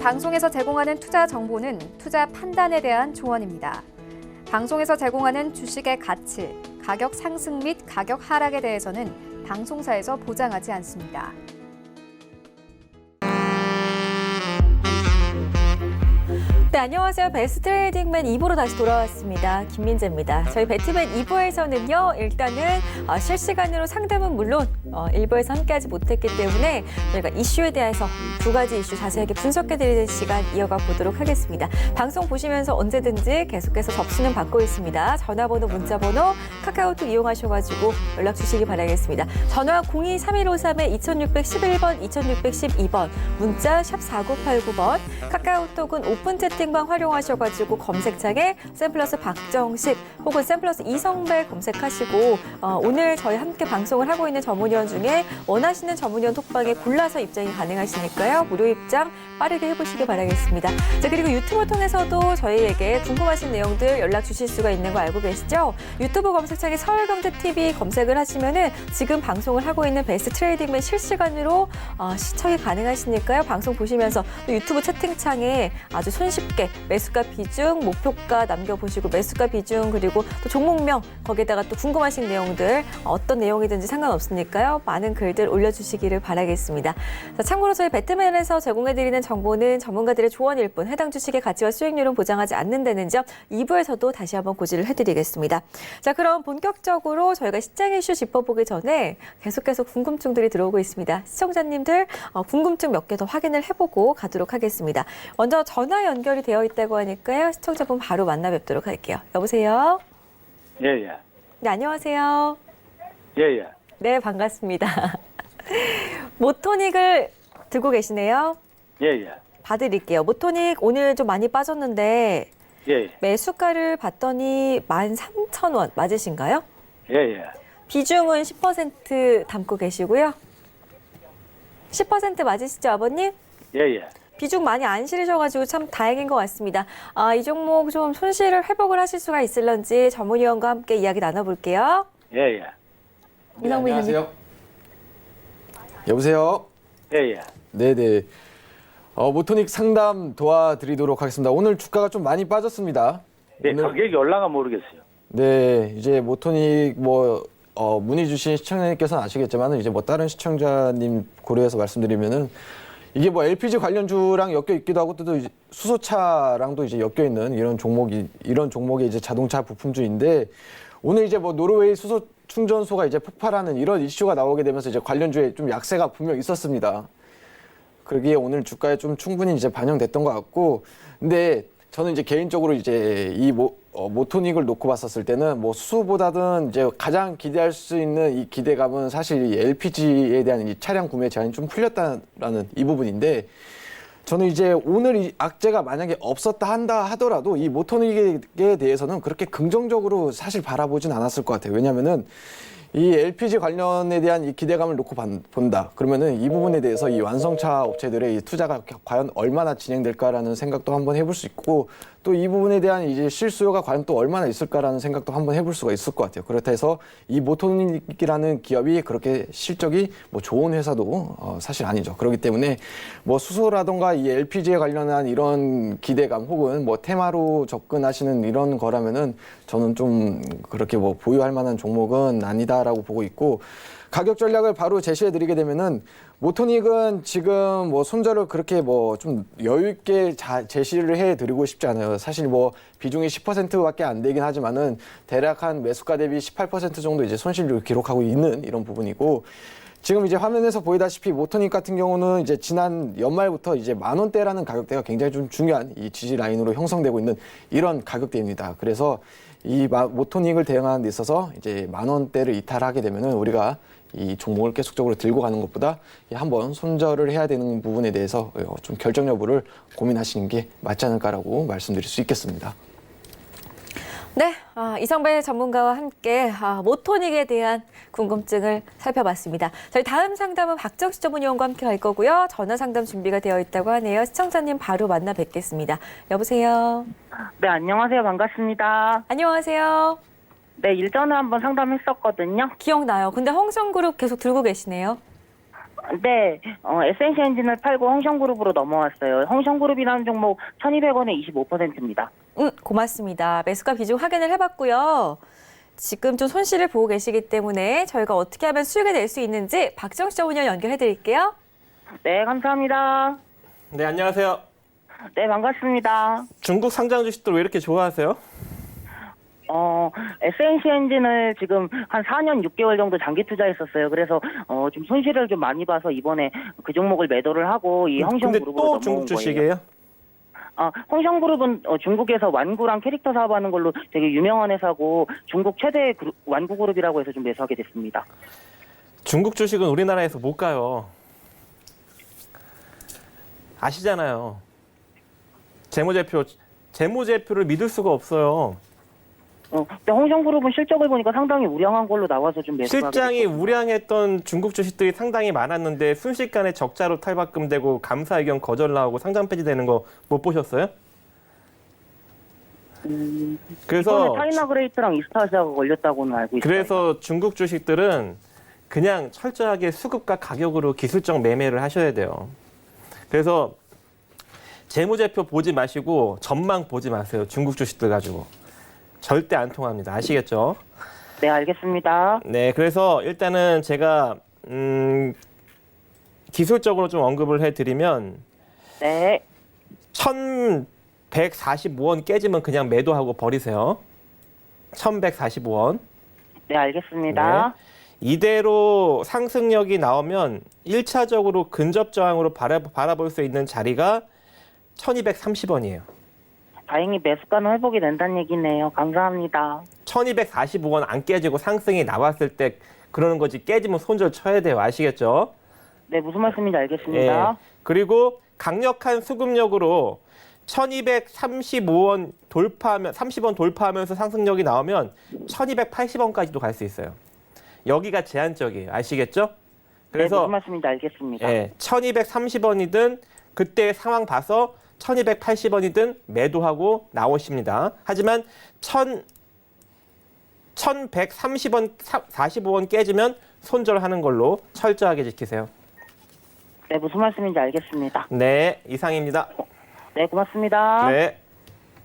방송에서 제공하는 투자 정보는 투자 판단에 대한 조언입니다. 방송에서 제공하는 주식의 가치, 가격 상승 및 가격 하락에 대해서는 방송사에서 보장하지 않습니다. 네, 안녕하세요. 베스트 트레이딩맨 2부로 다시 돌아왔습니다. 김민재입니다. 저희 배트맨 2부에서는요, 일단은 실시간으로 상담은 물론 1부에서 함께하지 못했기 때문에 저희가 이슈에 대해서 두 가지 이슈 자세하게 분석해드리는 시간 이어가 보도록 하겠습니다. 방송 보시면서 언제든지 계속해서 접수는 받고 있습니다. 전화번호, 문자번호, 카카오톡 이용하셔가지고 연락 주시기 바라겠습니다. 전화 02-3153-2611번, 2612번, 문자 샵 4989번, 카카오톡은 오픈 채팅방 활용하셔가지고 검색창에 샘플러스 박정식 혹은 샘플러스 이성배 검색하시고 오늘 저희 함께 방송을 하고 있는 전문위원 중에 원하시는 전문위원 톡방에 골라서 입장이 가능하시니까요. 무료 입장 빠르게 해보시기 바라겠습니다. 자, 그리고 유튜브 통해서도 저희에게 궁금하신 내용들 연락 주실 수가 있는 거 알고 계시죠? 유튜브 검색창에 서울경제TV 검색을 하시면은 지금 방송을 하고 있는 베스트 트레이딩맨 실시간으로 시청이 가능하시니까요. 방송 보시면서 또 유튜브 채팅창에 아주 손쉽게 매수가 비중, 목표가 남겨보시고 매수가 비중 그리고 또 종목명 거기에다가 또 궁금하신 내용들 어떤 내용이든지 상관없으니까요. 많은 글들 올려주시기를 바라겠습니다. 자, 참고로 저희 배트맨에서 제공해드리는 정보는 전문가들의 조언일 뿐 해당 주식의 가치와 수익률은 보장하지 않는다는 점 2부에서도 다시 한번 고지를 해드리겠습니다. 자, 그럼 본격적으로 저희가 시장 이슈 짚어보기 전에 계속해서 궁금증들이 들어오고 있습니다. 시청자님들 궁금증 몇 개 더 확인을 해보고 가도록 하겠습니다. 먼저 전화 연결이 되어 있다고 하니까요. 시청자분 바로 만나 뵙도록 할게요. 여보세요? 예. 네, 안녕하세요. 예. 네, 반갑습니다. 모토닉을 들고 계시네요. 예. 봐드릴게요. 모토닉 오늘 좀 많이 빠졌는데 예. 매수가를 봤더니 13,000원 맞으신가요? 예. 비중은 10% 담고 계시고요. 10% 맞으시죠, 아버님? 예. 비중 많이 안 실으셔가지고 참 다행인 것 같습니다. 이 종목 좀 손실을 회복을 하실 수가 있을런지 전문위원과 함께 이야기 나눠볼게요. 예. 이성민 안녕하세요. 여보세요. 예. 네네. 모토닉 상담 도와드리도록 하겠습니다. 오늘 주가가 좀 많이 빠졌습니다. 네, 오늘, 가격이 올라가 모르겠어요. 네, 이제 모토닉 문의 주신 시청자님께서는 아시겠지만 이제 다른 시청자님 고려해서 말씀드리면은 이게 LPG 관련주랑 엮여 있기도 하고 또 이제 수소차랑도 이제 엮여 있는 이런 종목의 이제 자동차 부품주인데 오늘 이제 노르웨이 수소 충전소가 이제 폭발하는 이런 이슈가 나오게 되면서 이제 관련주에 좀 약세가 분명 있었습니다. 그러기에 오늘 주가에 좀 충분히 이제 반영됐던 것 같고, 근데 저는 이제 개인적으로 이제 이 모토닉을 놓고 봤었을 때는 수소보다는 이제 가장 기대할 수 있는 이 기대감은 사실 이 LPG에 대한 이 차량 구매 제한이 좀 풀렸다라는 이 부분인데, 저는 이제 오늘 이 악재가 만약에 없었다 한다 하더라도 이 모토닉에 대해서는 그렇게 긍정적으로 사실 바라보진 않았을 것 같아요. 왜냐면은 이 LPG 관련에 대한 이 기대감을 놓고 본다. 그러면은 이 부분에 대해서 이 완성차 업체들의 이 투자가 과연 얼마나 진행될까라는 생각도 한번 해볼 수 있고, 또 이 부분에 대한 이제 실수요가 과연 또 얼마나 있을까라는 생각도 한번 해볼 수가 있을 것 같아요. 그렇다 해서 이 모토닉이라는 기업이 그렇게 실적이 좋은 회사도 사실 아니죠. 그렇기 때문에 수소라던가 이 LPG에 관련한 이런 기대감 혹은 테마로 접근하시는 이런 거라면은 저는 좀 그렇게 보유할 만한 종목은 아니다라고 보고 있고, 가격 전략을 바로 제시해 드리게 되면은 모토닉은 지금 손절을 그렇게 좀 여유 있게 제시를 해 드리고 싶지 않아요. 사실 비중이 10%밖에 안 되긴 하지만은 대략 한 매수가 대비 18% 정도 이제 손실을 기록하고 있는 이런 부분이고, 지금 이제 화면에서 보이다시피 모토닉 같은 경우는 이제 지난 연말부터 이제 10,000원대라는 가격대가 굉장히 좀 중요한 이 지지 라인으로 형성되고 있는 이런 가격대입니다. 그래서 이 모토닉을 대응하는 데 있어서 이제 10,000원대를 이탈하게 되면은 우리가 이 종목을 계속적으로 들고 가는 것보다 한번 손절을 해야 되는 부분에 대해서 좀 결정 여부를 고민하시는 게 맞지 않을까라고 말씀드릴 수 있겠습니다. 네, 이성배 전문가와 함께 모토닉에 대한 궁금증을 살펴봤습니다. 저희 다음 상담은 박정식 전문위원과 함께 할 거고요. 전화 상담 준비가 되어 있다고 하네요. 시청자님 바로 만나 뵙겠습니다. 여보세요? 네, 안녕하세요. 반갑습니다. 안녕하세요? 네, 일전에 한번 상담했었거든요. 기억나요. 근데 홍성그룹 계속 들고 계시네요. 네, 에센시 엔진을 팔고 홍성그룹으로 넘어왔어요. 홍성그룹이라는 종목 1,200원에 25%입니다. 고맙습니다. 매수가 비중 확인을 해봤고요. 지금 좀 손실을 보고 계시기 때문에 저희가 어떻게 하면 수익을 낼 수 있는지 박정식 전문위원 연결해드릴게요. 네, 감사합니다. 네, 안녕하세요. 네, 반갑습니다. 중국 상장 주식들 왜 이렇게 좋아하세요? 에센시 엔진을 지금 한 4년 6개월 정도 장기 투자했었어요. 그래서 좀 손실을 좀 많이 봐서 이번에 그 종목을 매도를 하고 이 근데 홍성그룹으로 또 넘어온 중국 거예요. 주식이에요? 홍성그룹은 중국에서 완구랑 캐릭터 사업하는 걸로 되게 유명한 회사고 중국 최대 완구그룹이라고 해서 좀 매수하게 됐습니다. 중국 주식은 우리나라에서 못 가요. 아시잖아요. 재무제표를 믿을 수가 없어요. 근데 홍성그룹은 실적을 보니까 상당히 우량한 걸로 나와서 좀 매수하게 실장이 됐거든요. 우량했던 중국 주식들이 상당히 많았는데 순식간에 적자로 탈바꿈되고 감사 의견 거절 나오고 상장 폐지되는 거 못 보셨어요? 그래서 이번에 차이나그레이트랑 이스타시아가 걸렸다고는 알고 있어요. 그래서 중국 주식들은 그냥 철저하게 수급과 가격으로 기술적 매매를 하셔야 돼요. 그래서 재무제표 보지 마시고 전망 보지 마세요. 중국 주식들 가지고. 절대 안 통합니다. 아시겠죠? 네, 알겠습니다. 네, 그래서 일단은 제가 기술적으로 좀 언급을 해드리면 네, 1,145원 깨지면 그냥 매도하고 버리세요. 1,145원. 네, 알겠습니다. 이대로 상승력이 나오면 1차적으로 근접 저항으로 바라볼 수 있는 자리가 1,230원이에요. 다행히 매수가는 회복이 된다는 얘기네요. 감사합니다. 1,245원 안 깨지고 상승이 나왔을 때 그러는 거지 깨지면 손절 쳐야 돼요. 아시겠죠? 네, 무슨 말씀인지 알겠습니다. 예. 그리고 강력한 수급력으로 1,235원 돌파하면 30원 돌파하면서 상승력이 나오면 1,280원까지도 갈 수 있어요. 여기가 제한적이에요. 아시겠죠? 네, 그래서 무슨 말씀인지 알겠습니다. 예, 1,230원이든 그때 상황 봐서 1,280원이든 매도하고 나오십니다. 하지만 1,130원, 45원 깨지면 손절하는 걸로 철저하게 지키세요. 네, 무슨 말씀인지 알겠습니다. 네, 이상입니다. 네, 고맙습니다. 네.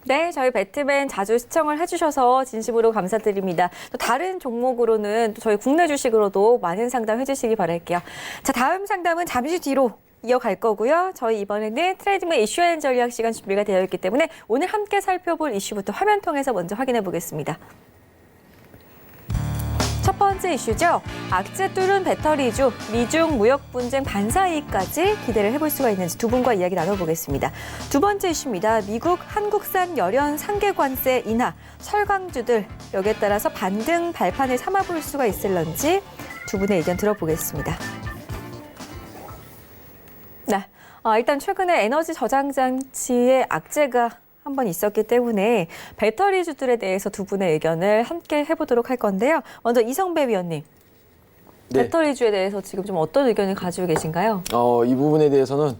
네, 저희 배트맨 자주 시청을 해주셔서 진심으로 감사드립니다. 또 다른 종목으로는 또 저희 국내 주식으로도 많은 상담 해주시기 바랄게요. 자, 다음 상담은 잠시 뒤로 이어갈 거고요. 저희 이번에는 트레이딩의 이슈 앤 전략 시간 준비가 되어 있기 때문에 오늘 함께 살펴볼 이슈부터 화면 통해서 먼저 확인해 보겠습니다. 첫 번째 이슈죠. 악재 뚫은 배터리주, 미중 무역 분쟁 반사이익까지 기대를 해볼 수가 있는지 두 분과 이야기 나눠보겠습니다. 두 번째 이슈입니다. 미국 한국산 열연 상계 관세 인하, 철강주들 여기에 따라서 반등 발판을 삼아볼 수가 있을런지 두 분의 의견 들어보겠습니다. 네, 일단 최근에 에너지 저장 장치의 악재가 한번 있었기 때문에 배터리주들에 대해서 두 분의 의견을 함께 해보도록 할 건데요. 먼저 이성배 위원님, 네. 배터리주에 대해서 지금 좀 어떤 의견을 가지고 계신가요? 이 부분에 대해서는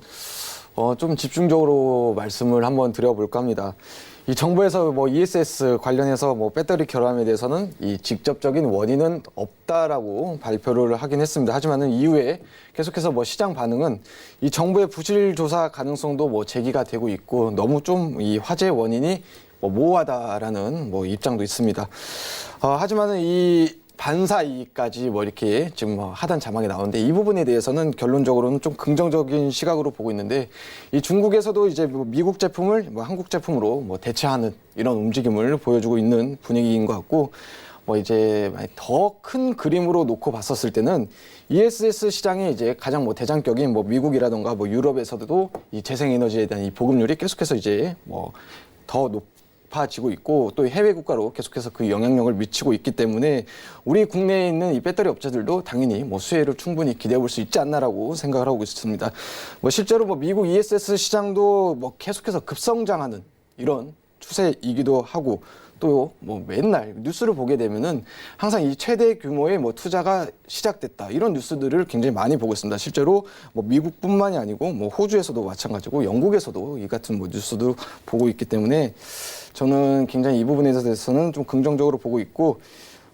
좀 집중적으로 말씀을 한번 드려볼까 합니다. 이 정부에서 뭐 ESS 관련해서 뭐 배터리 결함에 대해서는 이 직접적인 원인은 없다라고 발표를 하긴 했습니다. 하지만은 이후에 계속해서 뭐 시장 반응은 이 정부의 부실 조사 가능성도 뭐 제기가 되고 있고 너무 좀 이 화재 원인이 뭐 모호하다라는 뭐 입장도 있습니다. 하지만은 이 반사 이익까지 뭐 이렇게 지금 하단 자막이 나오는데 이 부분에 대해서는 결론적으로는 좀 긍정적인 시각으로 보고 있는데 이 중국에서도 이제 뭐 미국 제품을 뭐 한국 제품으로 뭐 대체하는 이런 움직임을 보여주고 있는 분위기인 것 같고 뭐 이제 더 큰 그림으로 놓고 봤었을 때는 ESS 시장이 이제 가장 뭐 대장격인 뭐 미국이라던가 뭐 유럽에서도 이 재생에너지에 대한 이 보급률이 계속해서 이제 뭐 더 높아지고 있고 또 해외 국가로 계속해서 그 영향력을 미치고 있기 때문에 우리 국내에 있는 이 배터리 업체들도 당연히 뭐 수혜를 충분히 기대해 볼 수 있지 않나라고 생각을 하고 있습니다. 뭐 실제로 뭐 미국 ESS 시장도 뭐 계속해서 급성장하는 이런 추세이기도 하고 또 뭐 맨날 뉴스를 보게 되면은 항상 이 최대 규모의 뭐 투자가 시작됐다 이런 뉴스들을 굉장히 많이 보고 있습니다. 실제로 뭐 미국뿐만이 아니고 뭐 호주에서도 마찬가지고 영국에서도 이 같은 뭐 뉴스도 보고 있기 때문에 저는 굉장히 이 부분에 대해서는 좀 긍정적으로 보고 있고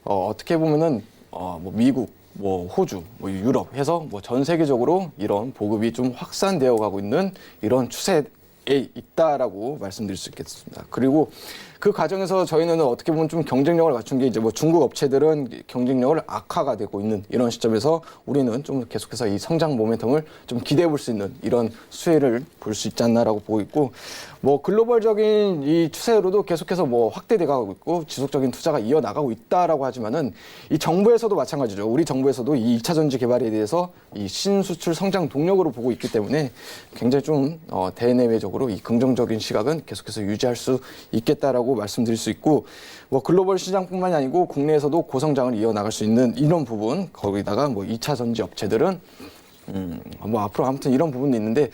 어떻게 보면은 뭐 미국 뭐 호주, 뭐 유럽 해서 뭐 전 세계적으로 이런 보급이 좀 확산되어 가고 있는 이런 추세에 있다라고 말씀드릴 수 있겠습니다. 그리고 그 과정에서 저희는 어떻게 보면 좀 경쟁력을 갖춘 게 이제 뭐 중국 업체들은 경쟁력을 악화가 되고 있는 이런 시점에서 우리는 좀 계속해서 이 성장 모멘텀을 좀 기대해 볼 수 있는 이런 수혜를 볼 수 있지 않나라고 보고 있고, 뭐 글로벌적인 이 추세로도 계속해서 뭐 확대돼 가고 있고 지속적인 투자가 이어나가고 있다라고 하지만은 이 정부에서도 마찬가지죠. 우리 정부에서도 이 2차 전지 개발에 대해서 이 신수출 성장 동력으로 보고 있기 때문에 굉장히 좀 대내외적으로 이 긍정적인 시각은 계속해서 유지할 수 있겠다라고 말씀드릴 수 있고, 뭐 글로벌 시장뿐만이 아니고 국내에서도 고성장을 이어나갈 수 있는 이런 부분, 거기다가 뭐 2차 전지 업체들은 뭐 앞으로 아무튼 이런 부분도 있는데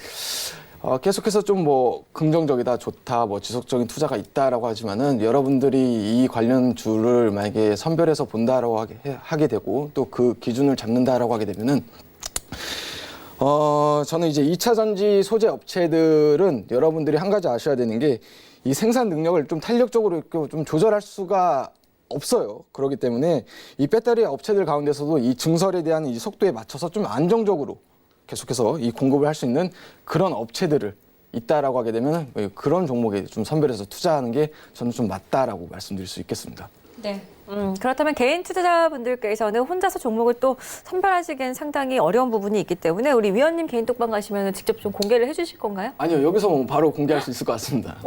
계속해서 좀 뭐 긍정적이다, 좋다, 뭐 지속적인 투자가 있다라고 하지만은 여러분들이 이 관련주를 만약에 선별해서 본다라고 하게 되고 또 그 기준을 잡는다라고 하게 되면은 저는 이제 2차 전지 소재 업체들은 여러분들이 한 가지 아셔야 되는 게 이 생산 능력을 좀 탄력적으로 좀 조절할 수가 없어요. 그렇기 때문에 이 배터리 업체들 가운데서도 이 증설에 대한 이 속도에 맞춰서 좀 안정적으로 계속해서 이 공급을 할 수 있는 그런 업체들을 있다라고 하게 되면 그런 종목에 좀 선별해서 투자하는 게 저는 좀 맞다라고 말씀드릴 수 있겠습니다. 네. 그렇다면 개인 투자자분들께서는 혼자서 종목을 또 선별하시기엔 상당히 어려운 부분이 있기 때문에 우리 위원님 개인 톡방 가시면 직접 좀 공개를 해주실 건가요? 아니요, 여기서 뭐 바로 공개할 수 있을 것 같습니다.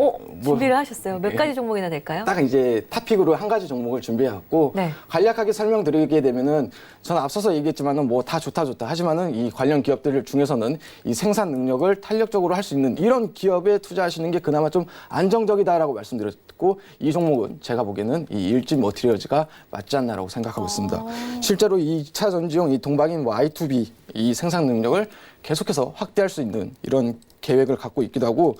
준비를 하셨어요. 몇 가지 종목이나 될까요? 딱 이제 탑픽으로 한 가지 종목을 준비해왔고 네. 간략하게 설명드리게 되면은 저는 앞서서 얘기했지만은 뭐 다 좋다 하지만은 이 관련 기업들 중에서는 이 생산 능력을 탄력적으로 할 수 있는 이런 기업에 투자하시는 게 그나마 좀 안정적이다라고 말씀드렸고, 이 종목은 제가 보기에는 이 일진 머티리얼즈가 맞지 않나라고 생각하고 있습니다. 실제로 2차 전지용 이 동방인 뭐 I2B 이 생산 능력을 계속해서 확대할 수 있는 이런 계획을 갖고 있기도 하고,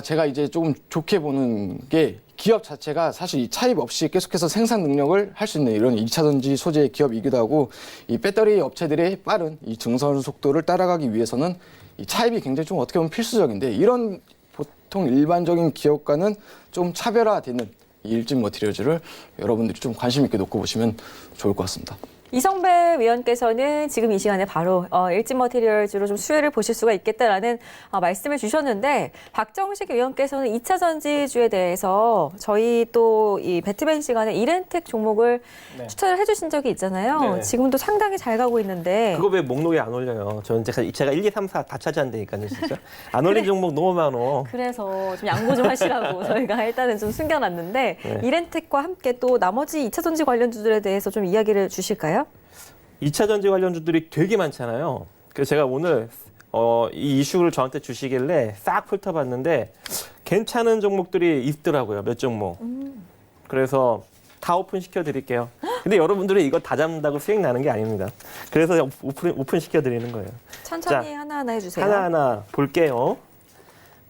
제가 이제 조금 좋게 보는 게 기업 자체가 사실 이 차입 없이 계속해서 생산 능력을 할 수 있는 이런 2차 전지 소재 기업이기도 하고, 이 배터리 업체들의 빠른 이 증설 속도를 따라가기 위해서는 이 차입이 굉장히 좀 어떻게 보면 필수적인데, 이런 보통 일반적인 기업과는 좀 차별화되는 이 일진 머티리얼즈를 여러분들이 좀 관심 있게 놓고 보시면 좋을 것 같습니다. 이성배 위원께서는 지금 이 시간에 바로 일진 머티리얼즈로 좀 수혜를 보실 수가 있겠다라는 말씀을 주셨는데, 박정식 위원께서는 2차 전지주에 대해서 저희 또 이 배트맨 시간에 이렌텍 종목을 네. 추천을 해주신 적이 있잖아요. 네. 지금도 상당히 잘 가고 있는데 그거 왜 목록에 안 올려요? 저는 제가 1, 2, 3, 4 다 차지한다니까요, 진짜. 안 올린 종목 너무 많어. 그래서 좀 양보 좀 하시라고 저희가 일단은 좀 숨겨놨는데 네. 이렌텍과 함께 또 나머지 2차 전지 관련주들에 대해서 좀 이야기를 주실까요? 2차 전지 관련주들이 되게 많잖아요. 그래서 제가 오늘 이 이슈를 저한테 주시길래 싹 훑어봤는데 괜찮은 종목들이 있더라고요. 몇 종목. 그래서 다 오픈 시켜드릴게요. 근데 여러분들은 이거 다 잡는다고 수익 나는 게 아닙니다. 그래서 오픈 시켜드리는 거예요. 천천히 자, 하나하나 해주세요. 하나하나 볼게요.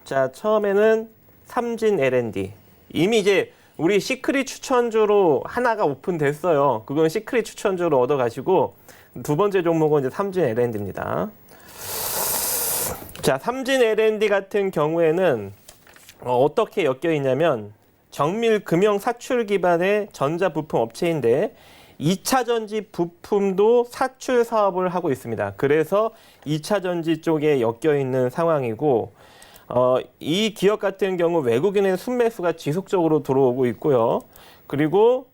자, 처음에는 삼진 L&D. 이미 이제 우리 시크릿 추천주로 하나가 오픈됐어요. 그건 시크릿 추천주로 얻어가시고, 두 번째 종목은 이제 삼진 L&D입니다. 자, 삼진 L&D 같은 경우에는 어떻게 엮여 있냐면 정밀 금형 사출 기반의 전자 부품 업체인데 2차 전지 부품도 사출 사업을 하고 있습니다. 그래서 2차 전지 쪽에 엮여 있는 상황이고, 이 기업 같은 경우 외국인의 순매수가 지속적으로 들어오고 있고요. 그리고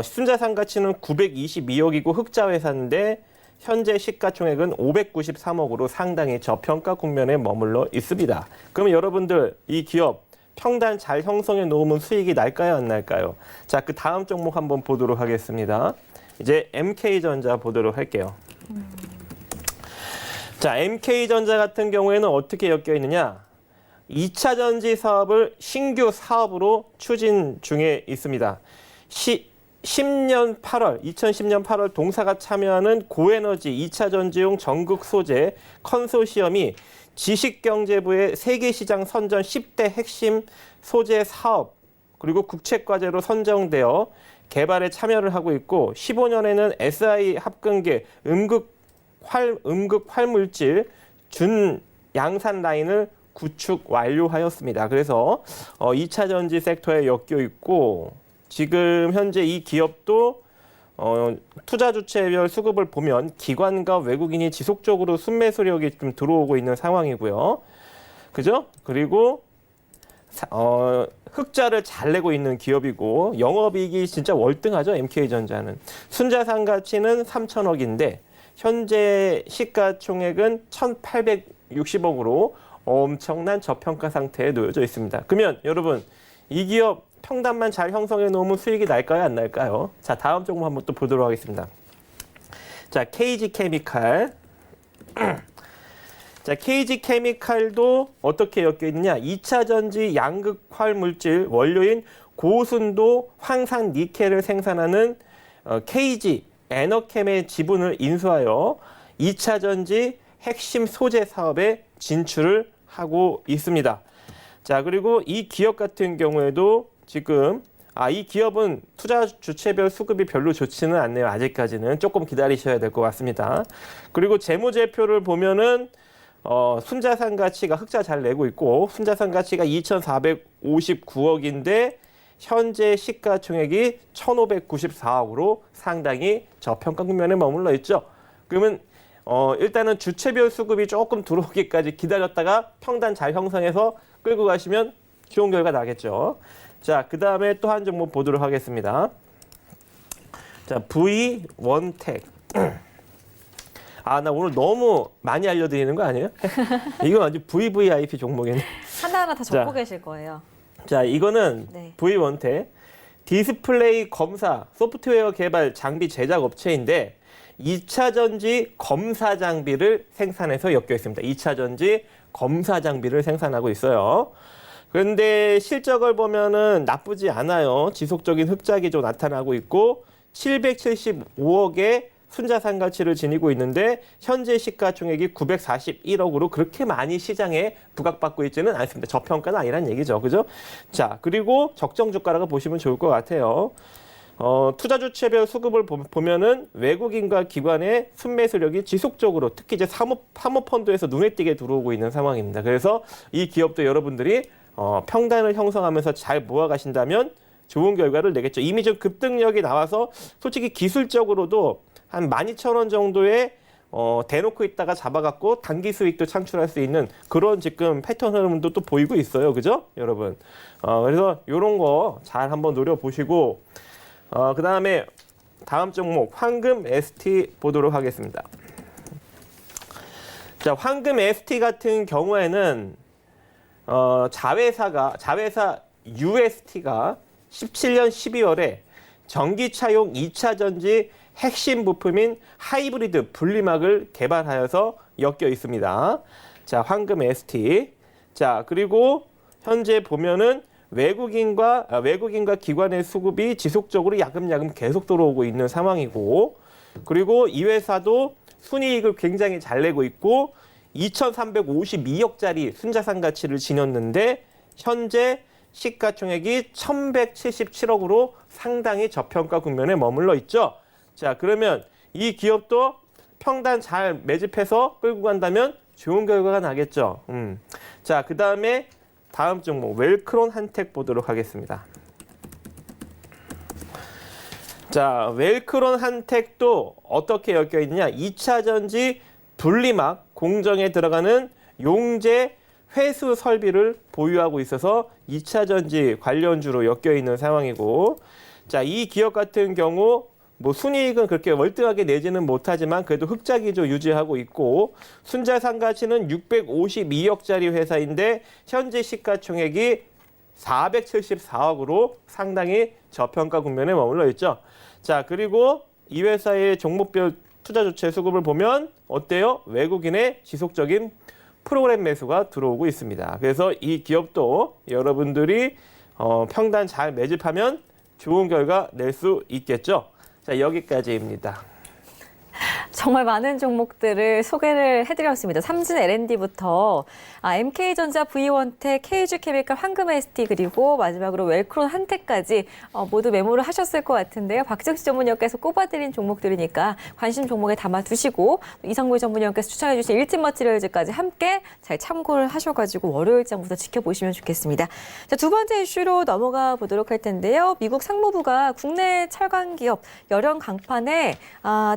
순자산 가치는 922억이고 흑자 회사인데 현재 시가총액은 593억으로 상당히 저평가 국면에 머물러 있습니다. 그러면 여러분들 이 기업 평단 잘 형성해 놓으면 수익이 날까요, 안 날까요? 자, 그 다음 종목 한번 보도록 하겠습니다. 이제 MK전자 보도록 할게요. 자, MK전자 같은 경우에는 어떻게 엮여 있느냐? 2차 전지 사업을 신규 사업으로 추진 중에 있습니다. 2010년 8월 동사가 참여하는 고에너지 2차 전지용 전국 소재 컨소시엄이 지식경제부의 세계시장 선전 10대 핵심 소재 사업 그리고 국책과제로 선정되어 개발에 참여를 하고 있고, 15년에는 SI 합금계 음극 활물질 준 양산 라인을 구축 완료하였습니다. 그래서 2차 전지 섹터에 엮여 있고, 지금 현재 이 기업도 투자 주체별 수급을 보면 기관과 외국인이 지속적으로 순매수력이 좀 들어오고 있는 상황이고요. 그죠? 그리고 흑자를 잘 내고 있는 기업이고 영업이익이 진짜 월등하죠. MK전자는. 순자산 가치는 3천억인데 현재 시가총액은 1,860억으로 엄청난 저평가 상태에 놓여져 있습니다. 그러면 여러분 이 기업 평단만 잘 형성해 놓으면 수익이 날까요? 안 날까요? 자, 다음 종목 한번 또 보도록 하겠습니다. 자, KG케미칼. 자, KG케미칼도 어떻게 엮여 있느냐? 2차 전지 양극화 물질 원료인 고순도 황산 니켈을 생산하는 KG 에너캠의 지분을 인수하여 2차 전지 핵심 소재 사업에 진출을 하고 있습니다. 자, 그리고 이 기업 같은 경우에도 지금 이 기업은 투자 주체별 수급이 별로 좋지는 않네요. 아직까지는 조금 기다리셔야 될 것 같습니다. 그리고 재무제표를 보면은 순자산 가치가 흑자 잘 내고 있고 순자산 가치가 2,459억인데 현재 시가총액이 1,594억으로 상당히 저평가 국면에 머물러 있죠. 그러면 일단은 주체별 수급이 조금 들어오기까지 기다렸다가 평단 잘 형성해서 끌고 가시면 좋은 결과 나겠죠. 자, 그 다음에 또 한 종목 보도록 하겠습니다. 자, V1텍. 나 오늘 너무 많이 알려드리는 거 아니에요? 이건 아주 VVIP 종목이네. 하나하나 다 적고 자. 계실 거예요. 자, 이거는 네. V1텍. 디스플레이 검사, 소프트웨어 개발 장비 제작 업체인데 2차 전지 검사 장비를 생산해서 엮여 있습니다. 2차 전지 검사 장비를 생산하고 있어요. 그런데 실적을 보면은 나쁘지 않아요. 지속적인 흑자 기조 나타나고 있고 775억의 순자산 가치를 지니고 있는데 현재 시가총액이 941억으로 그렇게 많이 시장에 부각받고 있지는 않습니다. 저평가는 아니란 얘기죠. 그죠? 자, 그리고 적정 주가라고 보시면 좋을 것 같아요. 투자 주체별 수급을 보면은 외국인과 기관의 순매수력이 지속적으로 특히 이제 사모펀드에서 눈에 띄게 들어오고 있는 상황입니다. 그래서 이 기업도 여러분들이 평단을 형성하면서 잘 모아가신다면 좋은 결과를 내겠죠. 이미 좀 급등력이 나와서 솔직히 기술적으로도 한 12,000원 정도에 대놓고 있다가 잡아갖고 단기 수익도 창출할 수 있는 그런 지금 패턴 흐름도 또 보이고 있어요. 그죠? 여러분. 그래서 이런 거 잘 한번 노려보시고 그 다음에 다음 종목 황금 ST 보도록 하겠습니다. 자, 황금 ST 같은 경우에는 자회사 UST가 17년 12월에 전기차용 2차 전지 핵심 부품인 하이브리드 분리막을 개발하여서 엮여 있습니다. 자, 황금 ST. 자, 그리고 현재 보면은 외국인과 기관의 수급이 지속적으로 야금야금 계속 들어오고 있는 상황이고, 그리고 이 회사도 순이익을 굉장히 잘 내고 있고 2,352억짜리 순자산 가치를 지녔는데 현재 시가총액이 1,177억으로 상당히 저평가 국면에 머물러 있죠. 자, 그러면 이 기업도 평단 잘 매집해서 끌고 간다면 좋은 결과가 나겠죠. 자, 그 다음에 다음 종목 웰크론 한텍 보도록 하겠습니다. 자, 웰크론 한텍도 어떻게 엮여 있느냐? 2차 전지 분리막 공정에 들어가는 용재 회수 설비를 보유하고 있어서 2차 전지 관련주로 엮여 있는 상황이고, 자, 이 기업 같은 경우 뭐 순이익은 그렇게 월등하게 내지는 못하지만 그래도 흑자 기조 유지하고 있고 순자산 가치는 652억짜리 회사인데 현재 시가총액이 474억으로 상당히 저평가 국면에 머물러 있죠. 자, 그리고 이 회사의 종목별 투자 주체 수급을 보면 어때요? 외국인의 지속적인 프로그램 매수가 들어오고 있습니다. 그래서 이 기업도 여러분들이 평단 잘 매집하면 좋은 결과 낼 수 있겠죠. 자, 여기까지입니다. 정말 많은 종목들을 소개를 해드렸습니다. 삼진 L&D부터 MK전자, V원텍, KG케미칼, 황금ST 그리고 마지막으로 웰크론 한테까지 모두 메모를 하셨을 것 같은데요. 박정식 전문위원께서 꼽아드린 종목들이니까 관심 종목에 담아두시고 이상무 전문위원께서 추천해주신 일진 머티리얼즈까지 함께 잘 참고를 하셔가지고 월요일장부터 지켜보시면 좋겠습니다. 자, 두 번째 이슈로 넘어가 보도록 할 텐데요. 미국 상무부가 국내 철강 기업 열연 강판에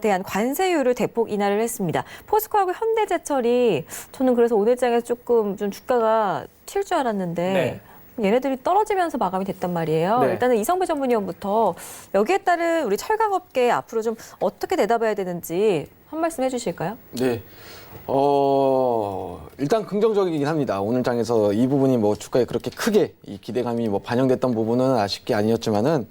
대한 관세율을 대폭 인하를 했습니다. 포스코하고 현대제철이 저는 그래서 오늘장에서 조금 좀 주가가 튈 줄 알았는데 얘네들이 떨어지면서 마감이 됐단 말이에요. 네. 일단은 이성배 전문위원부터 여기에 따른 우리 철강업계 앞으로 좀 어떻게 내다봐야 되는지 한 말씀 해주실까요? 네. 일단 긍정적이긴 합니다. 오늘 장에서 이 부분이 뭐 주가에 그렇게 크게 이 기대감이 뭐 반영됐던 부분은 아쉽게 아니었지만은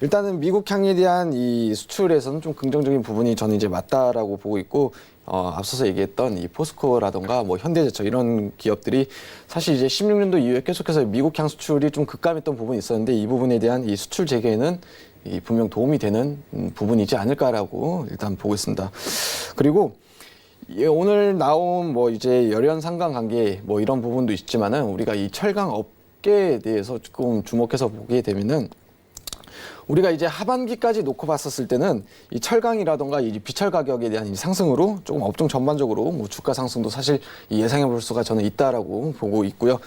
일단은 미국 향에 대한 이 수출에서는 좀 긍정적인 부분이 저는 이제 맞다라고 보고 있고 앞서서 얘기했던 이 포스코라던가 뭐 현대제철 이런 기업들이 사실 이제 16년도 이후에 계속해서 미국 향 수출이 좀 급감했던 부분이 있었는데 이 부분에 대한 이 수출 재개에는 이 분명 도움이 되는 부분이지 않을까라고 일단 보고 있습니다. 그리고 오늘 나온 뭐 이제 열연 상관 관계 뭐 이런 부분도 있지만은 우리가 이 철강 업계에 대해서 조금 주목해서 보게 되면은 우리가 이제 하반기까지 놓고 봤었을 때는 이 철강이라던가 이 비철 가격에 대한 이 상승으로 조금 업종 전반적으로 뭐 주가 상승도 사실 예상해 볼 수가 저는 있다라고 보고 있고요.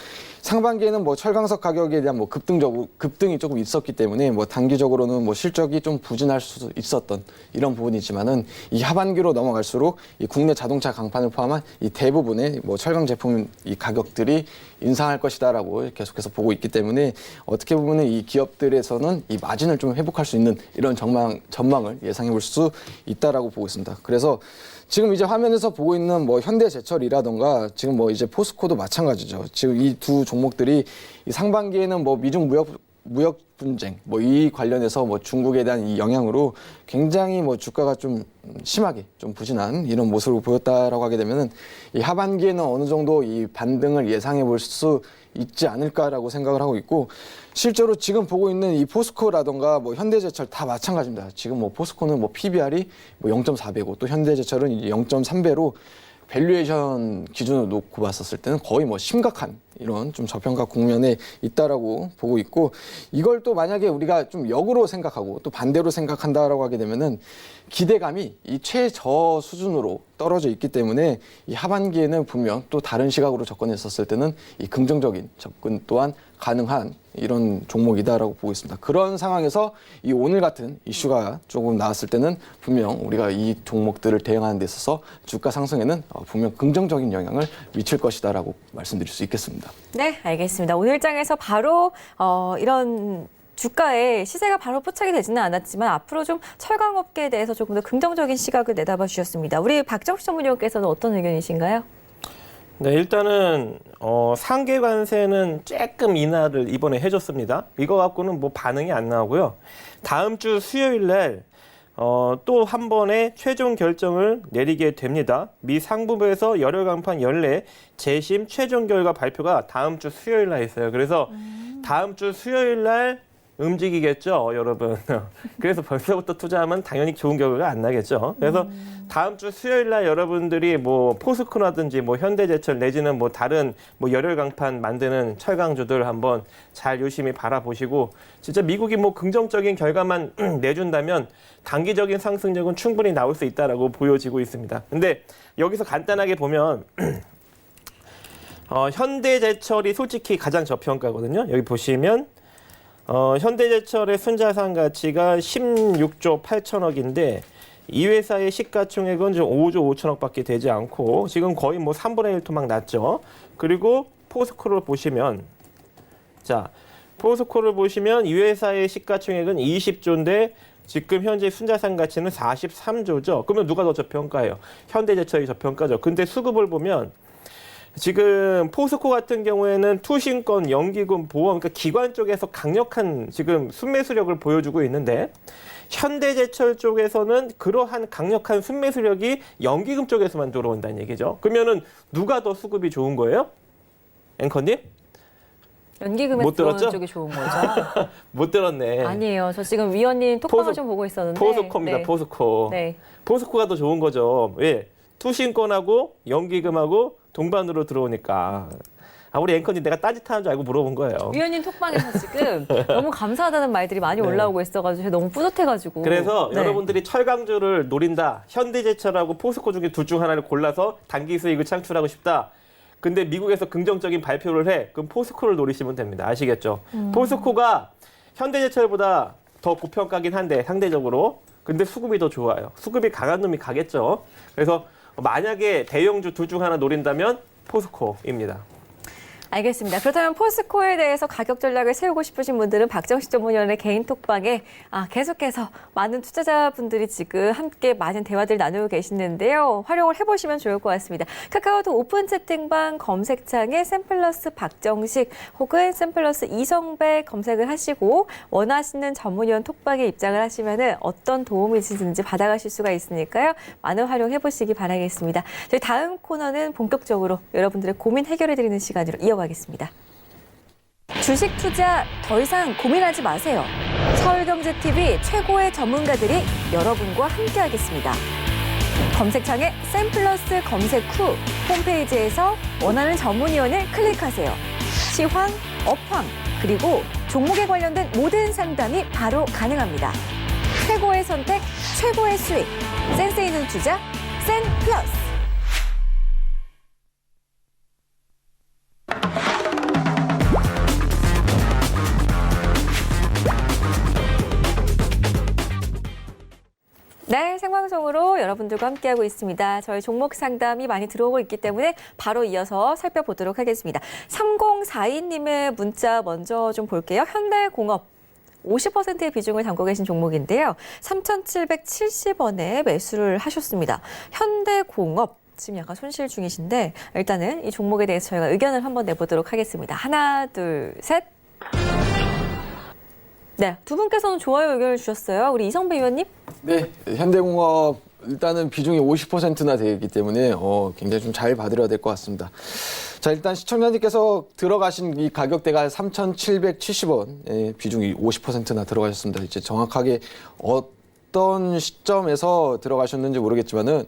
상반기에는 뭐 철강석 가격에 대한 뭐 급등이 조금 있었기 때문에 뭐 단기적으로는 뭐 실적이 좀 부진할 수도 있었던 이런 부분이지만은 이 하반기로 넘어갈수록 이 국내 자동차 강판을 포함한 이 대부분의 뭐 철강 제품 이 가격들이 인상할 것이다라고 계속해서 보고 있기 때문에 어떻게 보면은 이 기업들에서는 이 마진을 좀 회복할 수 있는 이런 전망을 예상해 볼 수 있다라고 보고 있습니다. 그래서 지금 이제 화면에서 보고 있는 뭐 현대제철이라던가 지금 뭐 이제 포스코도 마찬가지죠. 지금 이 두 종목들이 이 상반기에는 뭐 미중 무역 분쟁 뭐 이 관련해서 뭐 중국에 대한 이 영향으로 굉장히 뭐 주가가 좀 심하게 좀 부진한 이런 모습을 보였다라고 하게 되면은 이 하반기에는 어느 정도 이 반등을 예상해 볼 수 있지 않을까라고 생각을 하고 있고 실제로 지금 보고 있는 이 포스코라던가 뭐 현대제철 다 마찬가지입니다. 지금 뭐 포스코는 뭐 PBR이 뭐 0.4배고 또 현대제철은 이제 0.3배로 밸류에이션 기준으로 놓고 봤었을 때는 거의 뭐 심각한 이런 좀 저평가 국면에 있다라고 보고 있고 이걸 또 만약에 우리가 좀 역으로 생각하고 또 반대로 생각한다라고 하게 되면은 기대감이 이 최저 수준으로 떨어져 있기 때문에 이 하반기에는 분명 또 다른 시각으로 접근했었을 때는 이 긍정적인 접근 또한 가능한 이런 종목이다라고 보고 있습니다. 그런 상황에서 이 오늘 같은 이슈가 조금 나왔을 때는 분명 우리가 이 종목들을 대응하는 데 있어서 주가 상승에는 분명 긍정적인 영향을 미칠 것이다라고 말씀드릴 수 있겠습니다. 네, 알겠습니다. 오늘 장에서 바로 이런 주가에 시세가 바로 포착이 되지는 않았지만 앞으로 좀 철강업계에 대해서 조금 더 긍정적인 시각을 내다봐 주셨습니다. 우리 박정식 전문위원께서는 어떤 의견이신가요? 네, 일단은 상계 관세는 조금 인하를 이번에 해줬습니다. 이거 갖고는 뭐 반응이 안 나오고요. 다음 주 수요일 날 또 한 번의 최종 결정을 내리게 됩니다. 미 상무부에서 열혈 강판 연례 재심 최종 결과 발표가 다음 주 수요일 날 있어요. 그래서 다음 주 수요일 날 움직이겠죠, 여러분. 그래서 벌써부터 투자하면 당연히 좋은 결과가 안 나겠죠. 그래서 다음 주 수요일 날 여러분들이 뭐 포스코라든지 뭐 현대제철 내지는 뭐 다른 뭐 열혈 강판 만드는 철강주들 한번 잘 유심히 바라보시고 진짜 미국이 뭐 긍정적인 결과만 내준다면 단기적인 상승력은 충분히 나올 수 있다라고 보여지고 있습니다. 근데 여기서 간단하게 보면 현대제철이 솔직히 가장 저평가거든요. 여기 보시면 현대제철의 순자산 가치가 16조 8천억인데 이 회사의 시가총액은 좀 5조 5천억밖에 되지 않고 지금 거의 뭐 3분의 1 토막 났죠. 그리고 포스코를 보시면 포스코를 보시면 이 회사의 시가총액은 20조인데 지금 현재 순자산 가치는 43조죠. 그러면 누가 더 저평가예요? 현대제철이 저평가죠. 근데 수급을 보면 지금 포스코 같은 경우에는 투신권, 연기금, 보험, 그러니까 기관 쪽에서 강력한 지금 순매수력을 보여주고 있는데 현대제철 쪽에서는 그러한 강력한 순매수력이 연기금 쪽에서만 들어온다는 얘기죠. 그러면은 누가 더 수급이 좋은 거예요? 앵커님? 연기금에서 못 들었죠? 들어오는 쪽이 좋은 거죠? 못 들었네. 아니에요. 저 지금 위원님 톡방을 좀 보고 있었는데. 포스코입니다. 네. 포스코. 네. 포스코가 더 좋은 거죠. 왜? 투신권하고 연기금하고 동반으로 들어오니까. 우리 앵커님 내가 딴짓하는 줄 알고 물어본 거예요. 위원님 톡방에서 지금 너무 감사하다는 말들이 많이 네. 올라오고 있어가지고 너무 뿌듯해가지고. 그래서 네. 여러분들이 철강주를 노린다. 현대제철하고 포스코 중에 둘 중 하나를 골라서 단기 수익을 창출하고 싶다. 근데 미국에서 긍정적인 발표를 해. 그럼 포스코를 노리시면 됩니다. 아시겠죠? 포스코가 현대제철보다 더 고평가긴 한데 상대적으로. 근데 수급이 더 좋아요. 수급이 강한 놈이 가겠죠. 그래서 만약에 대형주 둘 중 하나 노린다면 포스코입니다. 알겠습니다. 그렇다면 포스코에 대해서 가격 전략을 세우고 싶으신 분들은 박정식 전문위원의 개인 톡방에 계속해서 많은 투자자분들이 지금 함께 많은 대화들 나누고 계시는데요. 활용을 해보시면 좋을 것 같습니다. 카카오톡 오픈 채팅방 검색창에 샘플러스 박정식 혹은 샘플러스 이성배 검색을 하시고 원하시는 전문위원 톡방에 입장을 하시면 어떤 도움이 있는지 받아가실 수가 있으니까요. 많은 활용해보시기 바라겠습니다. 저희 다음 코너는 본격적으로 여러분들의 고민 해결해드리는 시간으로 이어가겠습니다. 주식 투자 더 이상 고민하지 마세요. 서울경제TV 최고의 전문가들이 여러분과 함께하겠습니다. 검색창에 샘플러스 검색 후 홈페이지에서 원하는 전문위원을 클릭하세요. 시황, 업황, 그리고 종목에 관련된 모든 상담이 바로 가능합니다. 최고의 선택, 최고의 수익. 센스 있는 투자, 샘플러스. 네, 생방송으로 여러분들과 함께하고 있습니다. 저희 종목 상담이 많이 들어오고 있기 때문에 바로 이어서 살펴보도록 하겠습니다. 3042님의 문자 먼저 좀 볼게요. 현대공업 50%의 비중을 담고 계신 종목인데요. 3,770원에 매수를 하셨습니다. 현대공업 지금 약간 손실 중이신데 일단은 이 종목에 대해서 저희가 의견을 한번 내보도록 하겠습니다. 하나, 둘, 셋. 네, 두 분께서는 좋아요 의견을 주셨어요. 우리 이성배 의원님. 네, 현대공업 일단은 비중이 50%나 되기 때문에 굉장히 좀 잘 봐드려야 될 것 같습니다. 자, 일단 시청자님께서 들어가신 이 가격대가 3,770원, 비중이 50%나 들어가셨습니다. 이제 정확하게 어떤 시점에서 들어가셨는지 모르겠지만은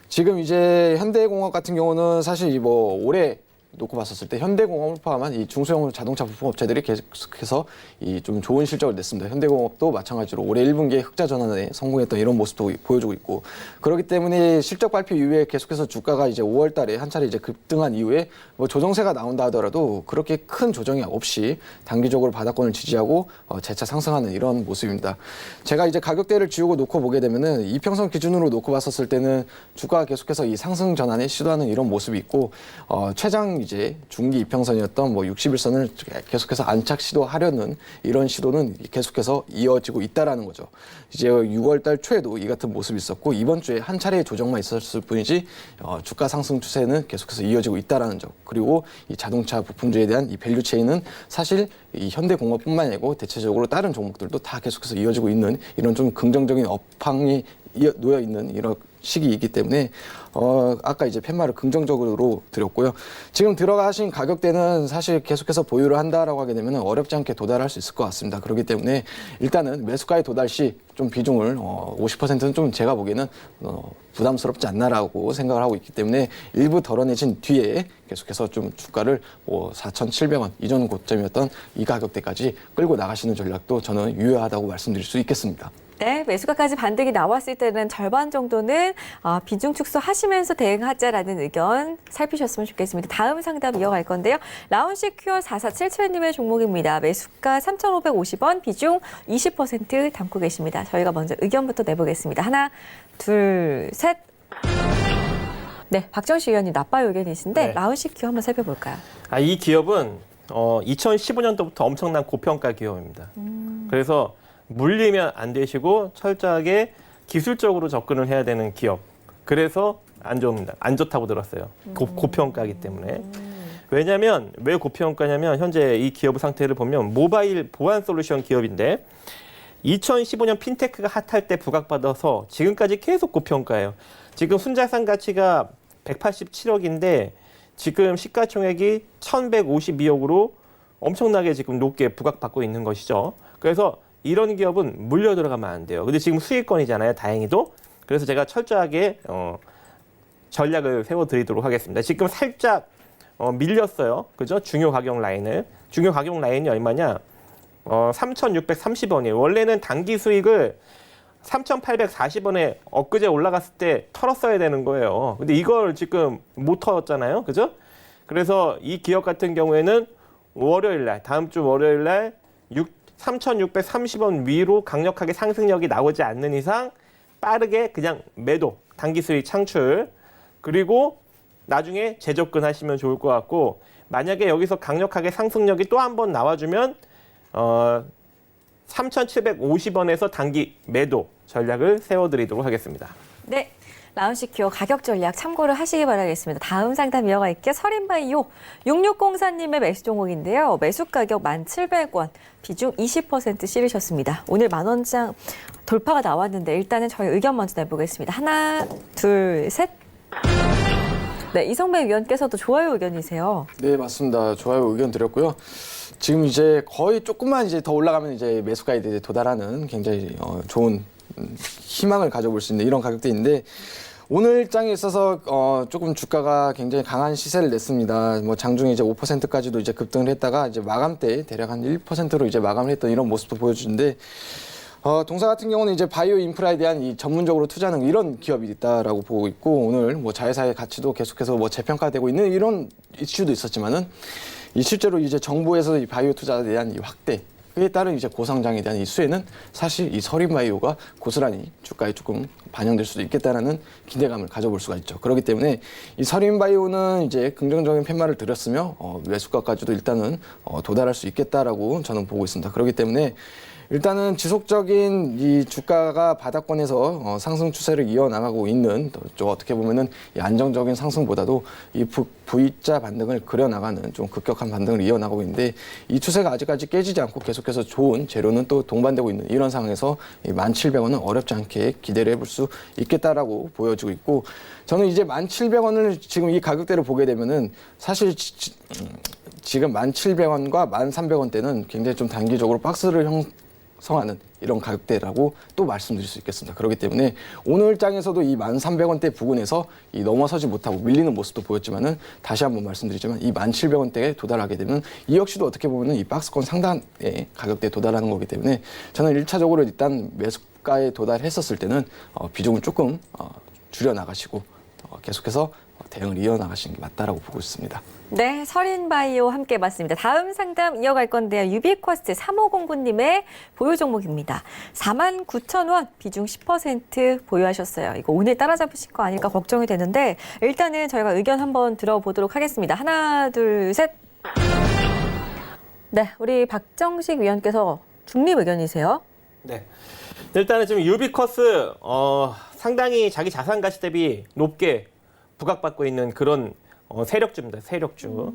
지금 이제 현대공업 같은 경우는 사실 올해 놓고 봤었을 때 현대공업을 포함한 이 중소형 자동차 부품업체들이 계속해서 이 좀 좋은 실적을 냈습니다. 현대공업도 마찬가지로 올해 1분기에 흑자 전환에 성공했던 이런 모습도 보여주고 있고 그렇기 때문에 실적 발표 이후에 계속해서 주가가 이제 5월 달에 한 차례 이제 급등한 이후에 조정세가 나온다 하더라도 그렇게 큰 조정이 없이 단기적으로 바닥권을 지지하고 재차 상승하는 이런 모습입니다. 제가 이제 가격대를 지우고 놓고 보게 되면은 이평선 기준으로 놓고 봤었을 때는 주가가 계속해서 이 상승 전환에 시도하는 이런 모습이 있고 최장 이제 중기 이평선이었던 61선을 계속해서 안착 시도하려는 이런 시도는 계속해서 이어지고 있다라는 거죠. 이제 6월 달 초에도 이 같은 모습이 있었고 이번 주에 한 차례의 조정만 있었을 뿐이지 주가 상승 추세는 계속해서 이어지고 있다라는 점. 그리고 이 자동차 부품주에 대한 이 밸류 체인은 사실 이 현대공업뿐만 아니고 대체적으로 다른 종목들도 다 계속해서 이어지고 있는 이런 좀 긍정적인 업황이 놓여 있는 이런 시기이기 때문에 아까 이제 팻말을 긍정적으로 드렸고요. 지금 들어가신 가격대는 사실 계속해서 보유를 한다라고 하게 되면 어렵지 않게 도달할 수 있을 것 같습니다. 그렇기 때문에 일단은 매수가에 도달 시 좀 비중을 50%는 좀 제가 보기에는 부담스럽지 않나라고 생각을 하고 있기 때문에 일부 덜어내진 뒤에 계속해서 좀 주가를 4,700원 이전 고점이었던 이 가격대까지 끌고 나가시는 전략도 저는 유효하다고 말씀드릴 수 있겠습니다. 네, 매수가까지 반등이 나왔을 때는 절반 정도는 비중 축소하시면서 대응하자라는 의견 살피셨으면 좋겠습니다. 다음 상담 이어갈 건데요. 라운시큐어 4477님의 종목입니다. 매수가 3,550원, 비중 20% 담고 계십니다. 저희가 먼저 의견부터 내보겠습니다. 하나, 둘, 셋. 네, 박정식 의원님 나빠요 의견이신데 네. 라운시큐어 한번 살펴볼까요? 이 기업은 2015년도부터 엄청난 고평가 기업입니다. 그래서 물리면 안 되시고 철저하게 기술적으로 접근을 해야 되는 기업. 그래서 안 좋습니다. 안 좋다고 들었어요. 고평가이기 때문에. 왜냐하면 왜 고평가냐면 현재 이 기업 상태를 보면 모바일 보안 솔루션 기업인데 2015년 핀테크가 핫할 때 부각받아서 지금까지 계속 고평가예요. 지금 순자산 가치가 187억인데 지금 시가총액이 1,152억으로 엄청나게 지금 높게 부각받고 있는 것이죠. 그래서 이런 기업은 물려 들어가면 안 돼요. 근데 지금 수익권이잖아요, 다행히도. 그래서 제가 철저하게 전략을 세워드리도록 하겠습니다. 지금 살짝 밀렸어요. 그죠? 중요 가격 라인을. 중요 가격 라인이 얼마냐? 3,630원이에요. 원래는 단기 수익을 3,840원에 엊그제 올라갔을 때 털었어야 되는 거예요. 근데 이걸 지금 못 털었잖아요. 그죠? 그래서 이 기업 같은 경우에는 월요일 날, 다음 주 월요일 날 3,630원 위로 강력하게 상승력이 나오지 않는 이상 빠르게 그냥 매도, 단기 수익 창출, 그리고 나중에 재접근 하시면 좋을 것 같고, 만약에 여기서 강력하게 상승력이 또 한 번 나와주면 3,750원에서 단기 매도 전략을 세워드리도록 하겠습니다. 네. 라운시큐어 가격 전략 참고를 하시기 바라겠습니다. 다음 상담 이어갈게요. 서린바이오 6604님의 매수 종목인데요. 매수 가격 1,700원, 비중 20% 실으셨습니다. 오늘 10,000원장 돌파가 나왔는데 일단은 저희 의견 먼저 내보겠습니다. 하나, 둘, 셋. 네, 이성배 위원께서도 좋아요 의견이세요. 네, 맞습니다. 좋아요 의견 드렸고요. 지금 이제 거의 조금만 이제 더 올라가면 이제 매수 가이드에 도달하는 굉장히 좋은 희망을 가져볼 수 있는 이런 가격대인데, 오늘 장에 있어서 조금 주가가 굉장히 강한 시세를 냈습니다. 뭐 장중에 이제 5%까지도 이제 급등을 했다가 이제 마감 때 대략 한 1%로 이제 마감을 했던 이런 모습도 보여주는데, 동사 같은 경우는 이제 바이오 인프라에 대한 이 전문적으로 투자하는 이런 기업이 있다라고 보고 있고, 오늘 뭐 자회사의 가치도 계속해서 뭐 재평가되고 있는 이런 이슈도 있었지만은, 이 실제로 이제 정부에서 이 바이오 투자에 대한 이 확대, 그에 따른 이제 고성장에 대한 이 수혜는 사실 이 서린바이오가 고스란히 주가에 조금 반영될 수도 있겠다라는 기대감을 가져볼 수가 있죠. 그렇기 때문에 이 서린바이오는 이제 긍정적인 팻말을 드렸으며 매수가까지도 일단은 도달할 수 있겠다라고 저는 보고 있습니다. 그렇기 때문에 일단은 지속적인 이 주가가 바닥권에서 상승 추세를 이어나가고 있는, 좀 어떻게 보면은 이 안정적인 상승보다도 이 V자 반등을 그려나가는 좀 급격한 반등을 이어나가고 있는데, 이 추세가 아직까지 깨지지 않고 계속해서 좋은 재료는 또 동반되고 있는 이런 상황에서 1,700원은 어렵지 않게 기대를 해볼 수 있겠다라고 보여지고 있고, 저는 이제 1,700원을 지금 이 가격대를 보게 되면은 사실 지금 1,700원과 1,300원대는 굉장히 좀 단기적으로 박스를 형성하는 이런 가격대라고 또 말씀드릴 수 있겠습니다. 그렇기 때문에 오늘 장에서도 이 1,300원대 부근에서 이 넘어서지 못하고 밀리는 모습도 보였지만은, 다시 한번 말씀드리지만 이 1,700원대에 도달하게 되면 이 역시도 어떻게 보면은 이 박스권 상단의 가격대에 도달하는 거기 때문에, 저는 1차적으로 일단 매수가에 도달했었을 때는 비중을 조금 줄여나가시고 계속해서 대응을 이어나가시는 게 맞다라고 보고 있습니다. 네, 서린바이오 함께 봤습니다. 다음 상담 이어갈 건데요. 유비쿼스트 3509님의 보유 종목입니다. 49,000원, 비중 10% 보유하셨어요. 이거 오늘 따라잡으실 거 아닐까 걱정이 되는데, 일단은 저희가 의견 한번 들어보도록 하겠습니다. 하나, 둘, 셋. 네, 우리 박정식 위원께서 중립 의견이세요. 네. 일단은 지금 유비쿼스 상당히 자기 자산 가치 대비 높게 부각받고 있는 그런 세력주입니다. 세력주.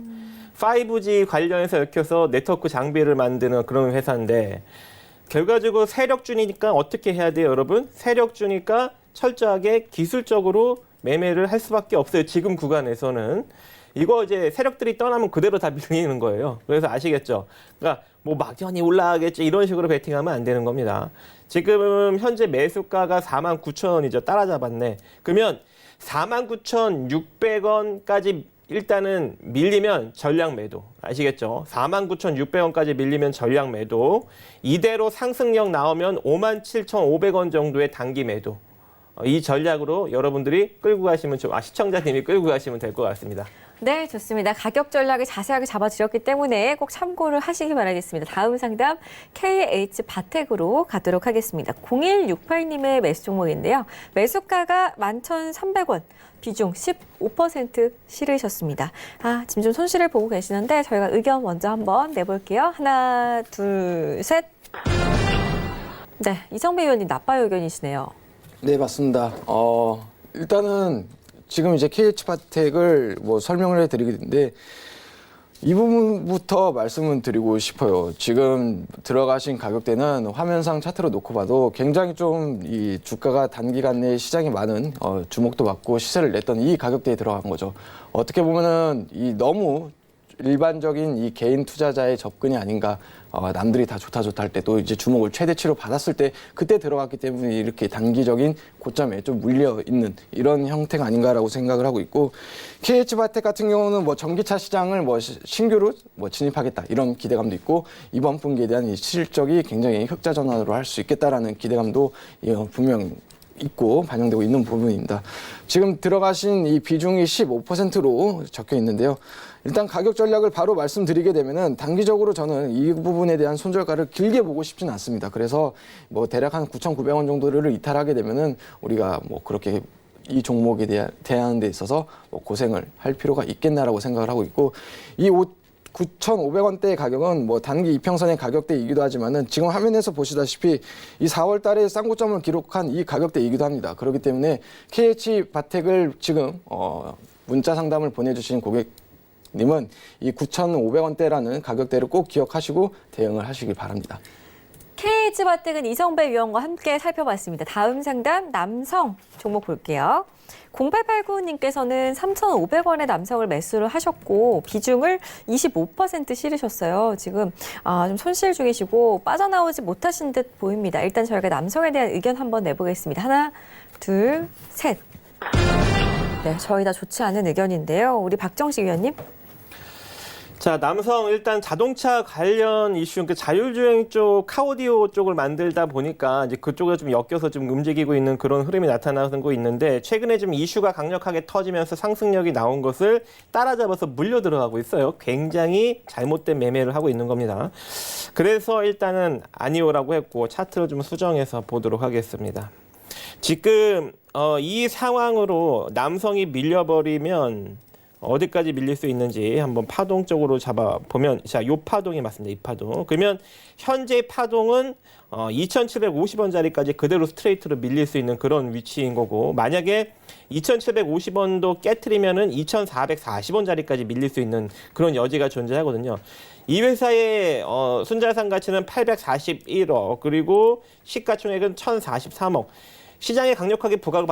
5G 관련해서 얽혀서 네트워크 장비를 만드는 그런 회사인데, 결과적으로 세력주니까 어떻게 해야 돼요, 여러분? 세력주니까 철저하게 기술적으로 매매를 할 수밖에 없어요. 지금 구간에서는. 이거 이제 세력들이 떠나면 그대로 다 밀리는 거예요. 그래서 아시겠죠? 그러니까 뭐 막연히 올라가겠지 이런 식으로 베팅하면 안 되는 겁니다. 지금 현재 매수가가 49,000원이죠. 따라잡았네. 그러면 49,600원까지 일단은 밀리면 전량 매도. 아시겠죠? 49,600원까지 밀리면 전량 매도. 이대로 상승력 나오면 57,500원 정도의 단기 매도. 이 전략으로 여러분들이 끌고 가시면 시청자님이 끌고 가시면 될 것 같습니다. 네, 좋습니다. 가격 전략을 자세하게 잡아드렸기 때문에 꼭 참고를 하시기 바라겠습니다. 다음 상담 KH바텍으로 가도록 하겠습니다. 0168님의 매수 종목인데요. 매수가가 11,300원, 비중 15% 실으셨습니다. 지금 좀 손실을 보고 계시는데 저희가 의견 먼저 한번 내볼게요. 하나, 둘, 셋. 네, 이성배 의원님 나빠요 의견이시네요. 네, 맞습니다. 일단은 지금 이제 KH바텍을 뭐 설명을 해드리겠는데, 이 부분부터 말씀을 드리고 싶어요. 지금 들어가신 가격대는 화면상 차트로 놓고 봐도 굉장히 좀 이 주가가 단기간 내에 시장에 많은 주목도 받고 시세를 냈던 이 가격대에 들어간 거죠. 어떻게 보면은 이 너무 일반적인 이 개인 투자자의 접근이 아닌가. 남들이 다 좋다 할 때도 이제 주목을 최대치로 받았을 때 그때 들어갔기 때문에 이렇게 단기적인 고점에 좀 물려 있는 이런 형태가 아닌가라고 생각을 하고 있고, KH바텍 같은 경우는 뭐 전기차 시장을 뭐 신규로 뭐 진입하겠다 이런 기대감도 있고, 이번 분기에 대한 이 실적이 굉장히 흑자 전환으로 할 수 있겠다라는 기대감도 분명 있고 반영되고 있는 부분입니다. 지금 들어가신 이 비중이 15%로 적혀 있는데요. 일단 가격 전략을 바로 말씀드리게 되면은 단기적으로 저는 이 부분에 대한 손절가를 길게 보고 싶지는 않습니다. 그래서 뭐 대략 한 9,900원 정도를 이탈하게 되면은 우리가 뭐 그렇게 이 종목에 대한 데 있어서 뭐 고생을 할 필요가 있겠나라고 생각을 하고 있고, 이 9,500원대의 가격은 뭐 단기 이평선의 가격대이기도 하지만은 지금 화면에서 보시다시피 이 4월 달에 쌍고점을 기록한 이 가격대이기도 합니다. 그렇기 때문에 KH바텍을 지금 문자 상담을 보내주신 고객님은 이 9,500원대라는 가격대를 꼭 기억하시고 대응을 하시길 바랍니다. KH바텍은 이성배 위원과 함께 살펴봤습니다. 다음 상담 남성 종목 볼게요. 0889님께서는 3,500원에 남성을 매수를 하셨고 비중을 25% 실으셨어요. 지금 좀 손실 중이시고 빠져나오지 못하신 듯 보입니다. 일단 저희가 남성에 대한 의견 한번 내보겠습니다. 하나, 둘, 셋. 네, 저희 다 좋지 않은 의견인데요. 우리 박정식 위원님. 자, 남성 일단 자동차 관련 이슈, 그 자율주행 쪽, 카오디오 쪽을 만들다 보니까 이제 그쪽에 좀 엮여서 좀 움직이고 있는 그런 흐름이 나타나고 있는데, 최근에 좀 이슈가 강력하게 터지면서 상승력이 나온 것을 따라잡아서 물려 들어가고 있어요. 굉장히 잘못된 매매를 하고 있는 겁니다. 그래서 일단은 아니오라고 했고 차트를 좀 수정해서 보도록 하겠습니다. 지금 이 상황으로 남성이 밀려버리면 어디까지 밀릴 수 있는지 한번 파동 쪽으로 잡아보면, 자, 요 파동이 맞습니다. 이 파동. 그러면 현재 파동은 2,750원짜리까지 그대로 스트레이트로 밀릴 수 있는 그런 위치인 거고, 만약에 2,750원도 깨트리면은 2,440원짜리까지 밀릴 수 있는 그런 여지가 존재하거든요. 이 회사의 순자산 가치는 841억, 그리고 시가총액은 1,043억. 시장에 강력하게 부각을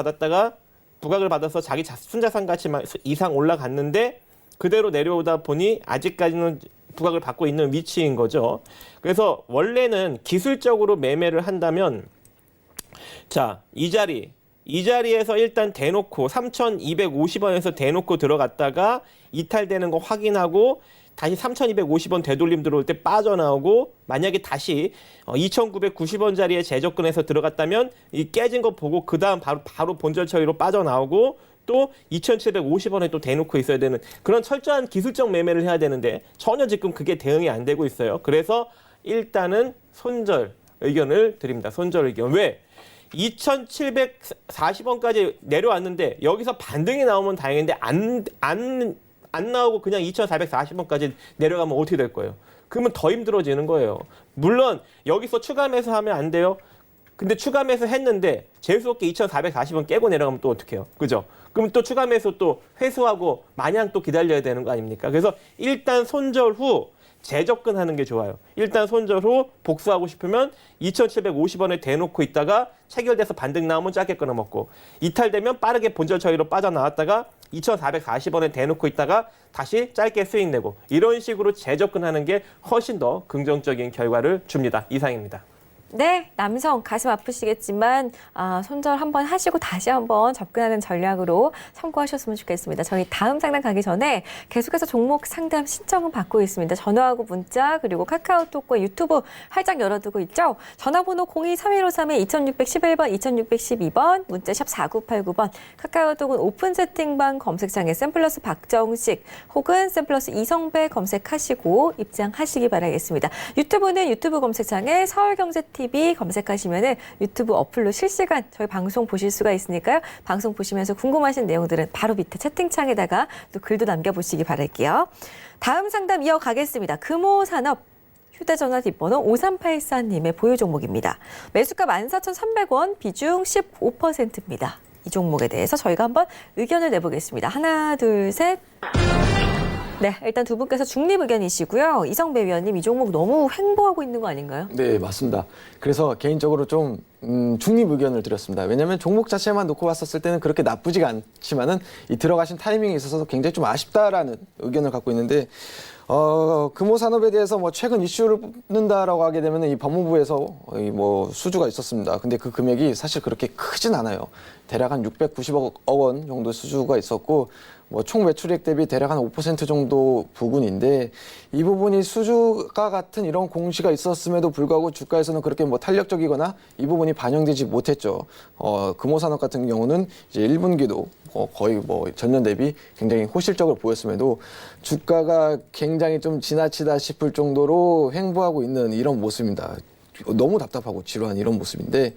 받아서 자기 순자산 가치 이상 올라갔는데 그대로 내려오다 보니 아직까지는 부각을 받고 있는 위치인 거죠. 그래서 원래는 기술적으로 매매를 한다면, 자, 이 자리에서 일단 대놓고 3,250원에서 대놓고 들어갔다가 이탈되는 거 확인하고 다시 3,250원 되돌림 들어올 때 빠져나오고, 만약에 다시 2,990원짜리에 재접근해서 들어갔다면 이 깨진 거 보고 그 다음 바로 본절 처리로 빠져나오고 또 2,750원에 또 대놓고 있어야 되는 그런 철저한 기술적 매매를 해야 되는데 전혀 지금 그게 대응이 안 되고 있어요. 그래서 일단은 손절 의견을 드립니다. 손절 의견. 왜? 2,740원까지 내려왔는데 여기서 반등이 나오면 다행인데 안 나오고 그냥 2,440원까지 내려가면 어떻게 될 거예요? 그러면 더 힘들어지는 거예요. 물론 여기서 추가 매수하면 안 돼요. 근데 추가 매수 했는데 재수없게 2,440원 깨고 내려가면 또 어떡해요? 그죠? 그럼 또 추가 매수 또 회수하고 마냥 또 기다려야 되는 거 아닙니까? 그래서 일단 손절 후 재접근하는 게 좋아요. 일단 손절 후 복수하고 싶으면 2,750원에 대놓고 있다가 체결돼서 반등 나오면 짧게 끊어먹고, 이탈되면 빠르게 본절 처리로 빠져나왔다가 2,440원에 대놓고 있다가 다시 짧게 수익 내고, 이런 식으로 재접근하는 게 훨씬 더 긍정적인 결과를 줍니다. 이상입니다. 네, 남성 가슴 아프시겠지만 손절 한번 하시고 다시 한번 접근하는 전략으로 참고하셨으면 좋겠습니다. 저희 다음 상담 가기 전에 계속해서 종목 상담 신청은 받고 있습니다. 전화하고 문자 그리고 카카오톡과 유튜브 활짝 열어두고 있죠. 전화번호 023153-2611번, 2612번, 문자샵 4989번, 카카오톡은 오픈 채팅방 검색창에 샘플러스 박정식 혹은 샘플러스 이성배 검색하시고 입장하시기 바라겠습니다. 유튜브는 유튜브 검색창에 서울경제TV 검색하시면은 유튜브 어플로 실시간 저희 방송 보실 수가 있으니까요. 방송 보시면서 궁금하신 내용들은 바로 밑에 채팅창에다가 또 글도 남겨보시기 바랄게요. 다음 상담 이어가겠습니다. 금호산업 휴대전화 뒷번호 5384님의 보유 종목입니다. 매수가 14,300원, 비중 15%입니다. 이 종목에 대해서 저희가 한번 의견을 내보겠습니다. 하나, 둘, 셋. 네, 일단 두 분께서 중립 의견이시고요. 이성배 위원님, 이 종목 너무 횡보하고 있는 거 아닌가요? 네, 맞습니다. 그래서 개인적으로 좀 중립 의견을 드렸습니다. 왜냐하면 종목 자체만 놓고 봤었을 때는 그렇게 나쁘지가 않지만은 이 들어가신 타이밍에 있어서 굉장히 좀 아쉽다라는 의견을 갖고 있는데 금호산업에 대해서 뭐 최근 이슈를 뽑는다라고 하게 되면 이 법무부에서 뭐 수주가 있었습니다. 근데 그 금액이 사실 그렇게 크진 않아요. 대략 한 690억 원 정도 수주가 있었고 뭐 총 매출액 대비 대략 한 5% 정도 부분인데 이 부분이 수주가 같은 이런 공시가 있었음에도 불구하고 주가에서는 그렇게 뭐 탄력적이거나 이 부분이 반영되지 못했죠. 금호산업 같은 경우는 이제 1분기도 거의 뭐 전년 대비 굉장히 호실적으로 보였음에도 주가가 굉장히 좀 지나치다 싶을 정도로 횡보하고 있는 이런 모습입니다. 너무 답답하고 지루한 이런 모습인데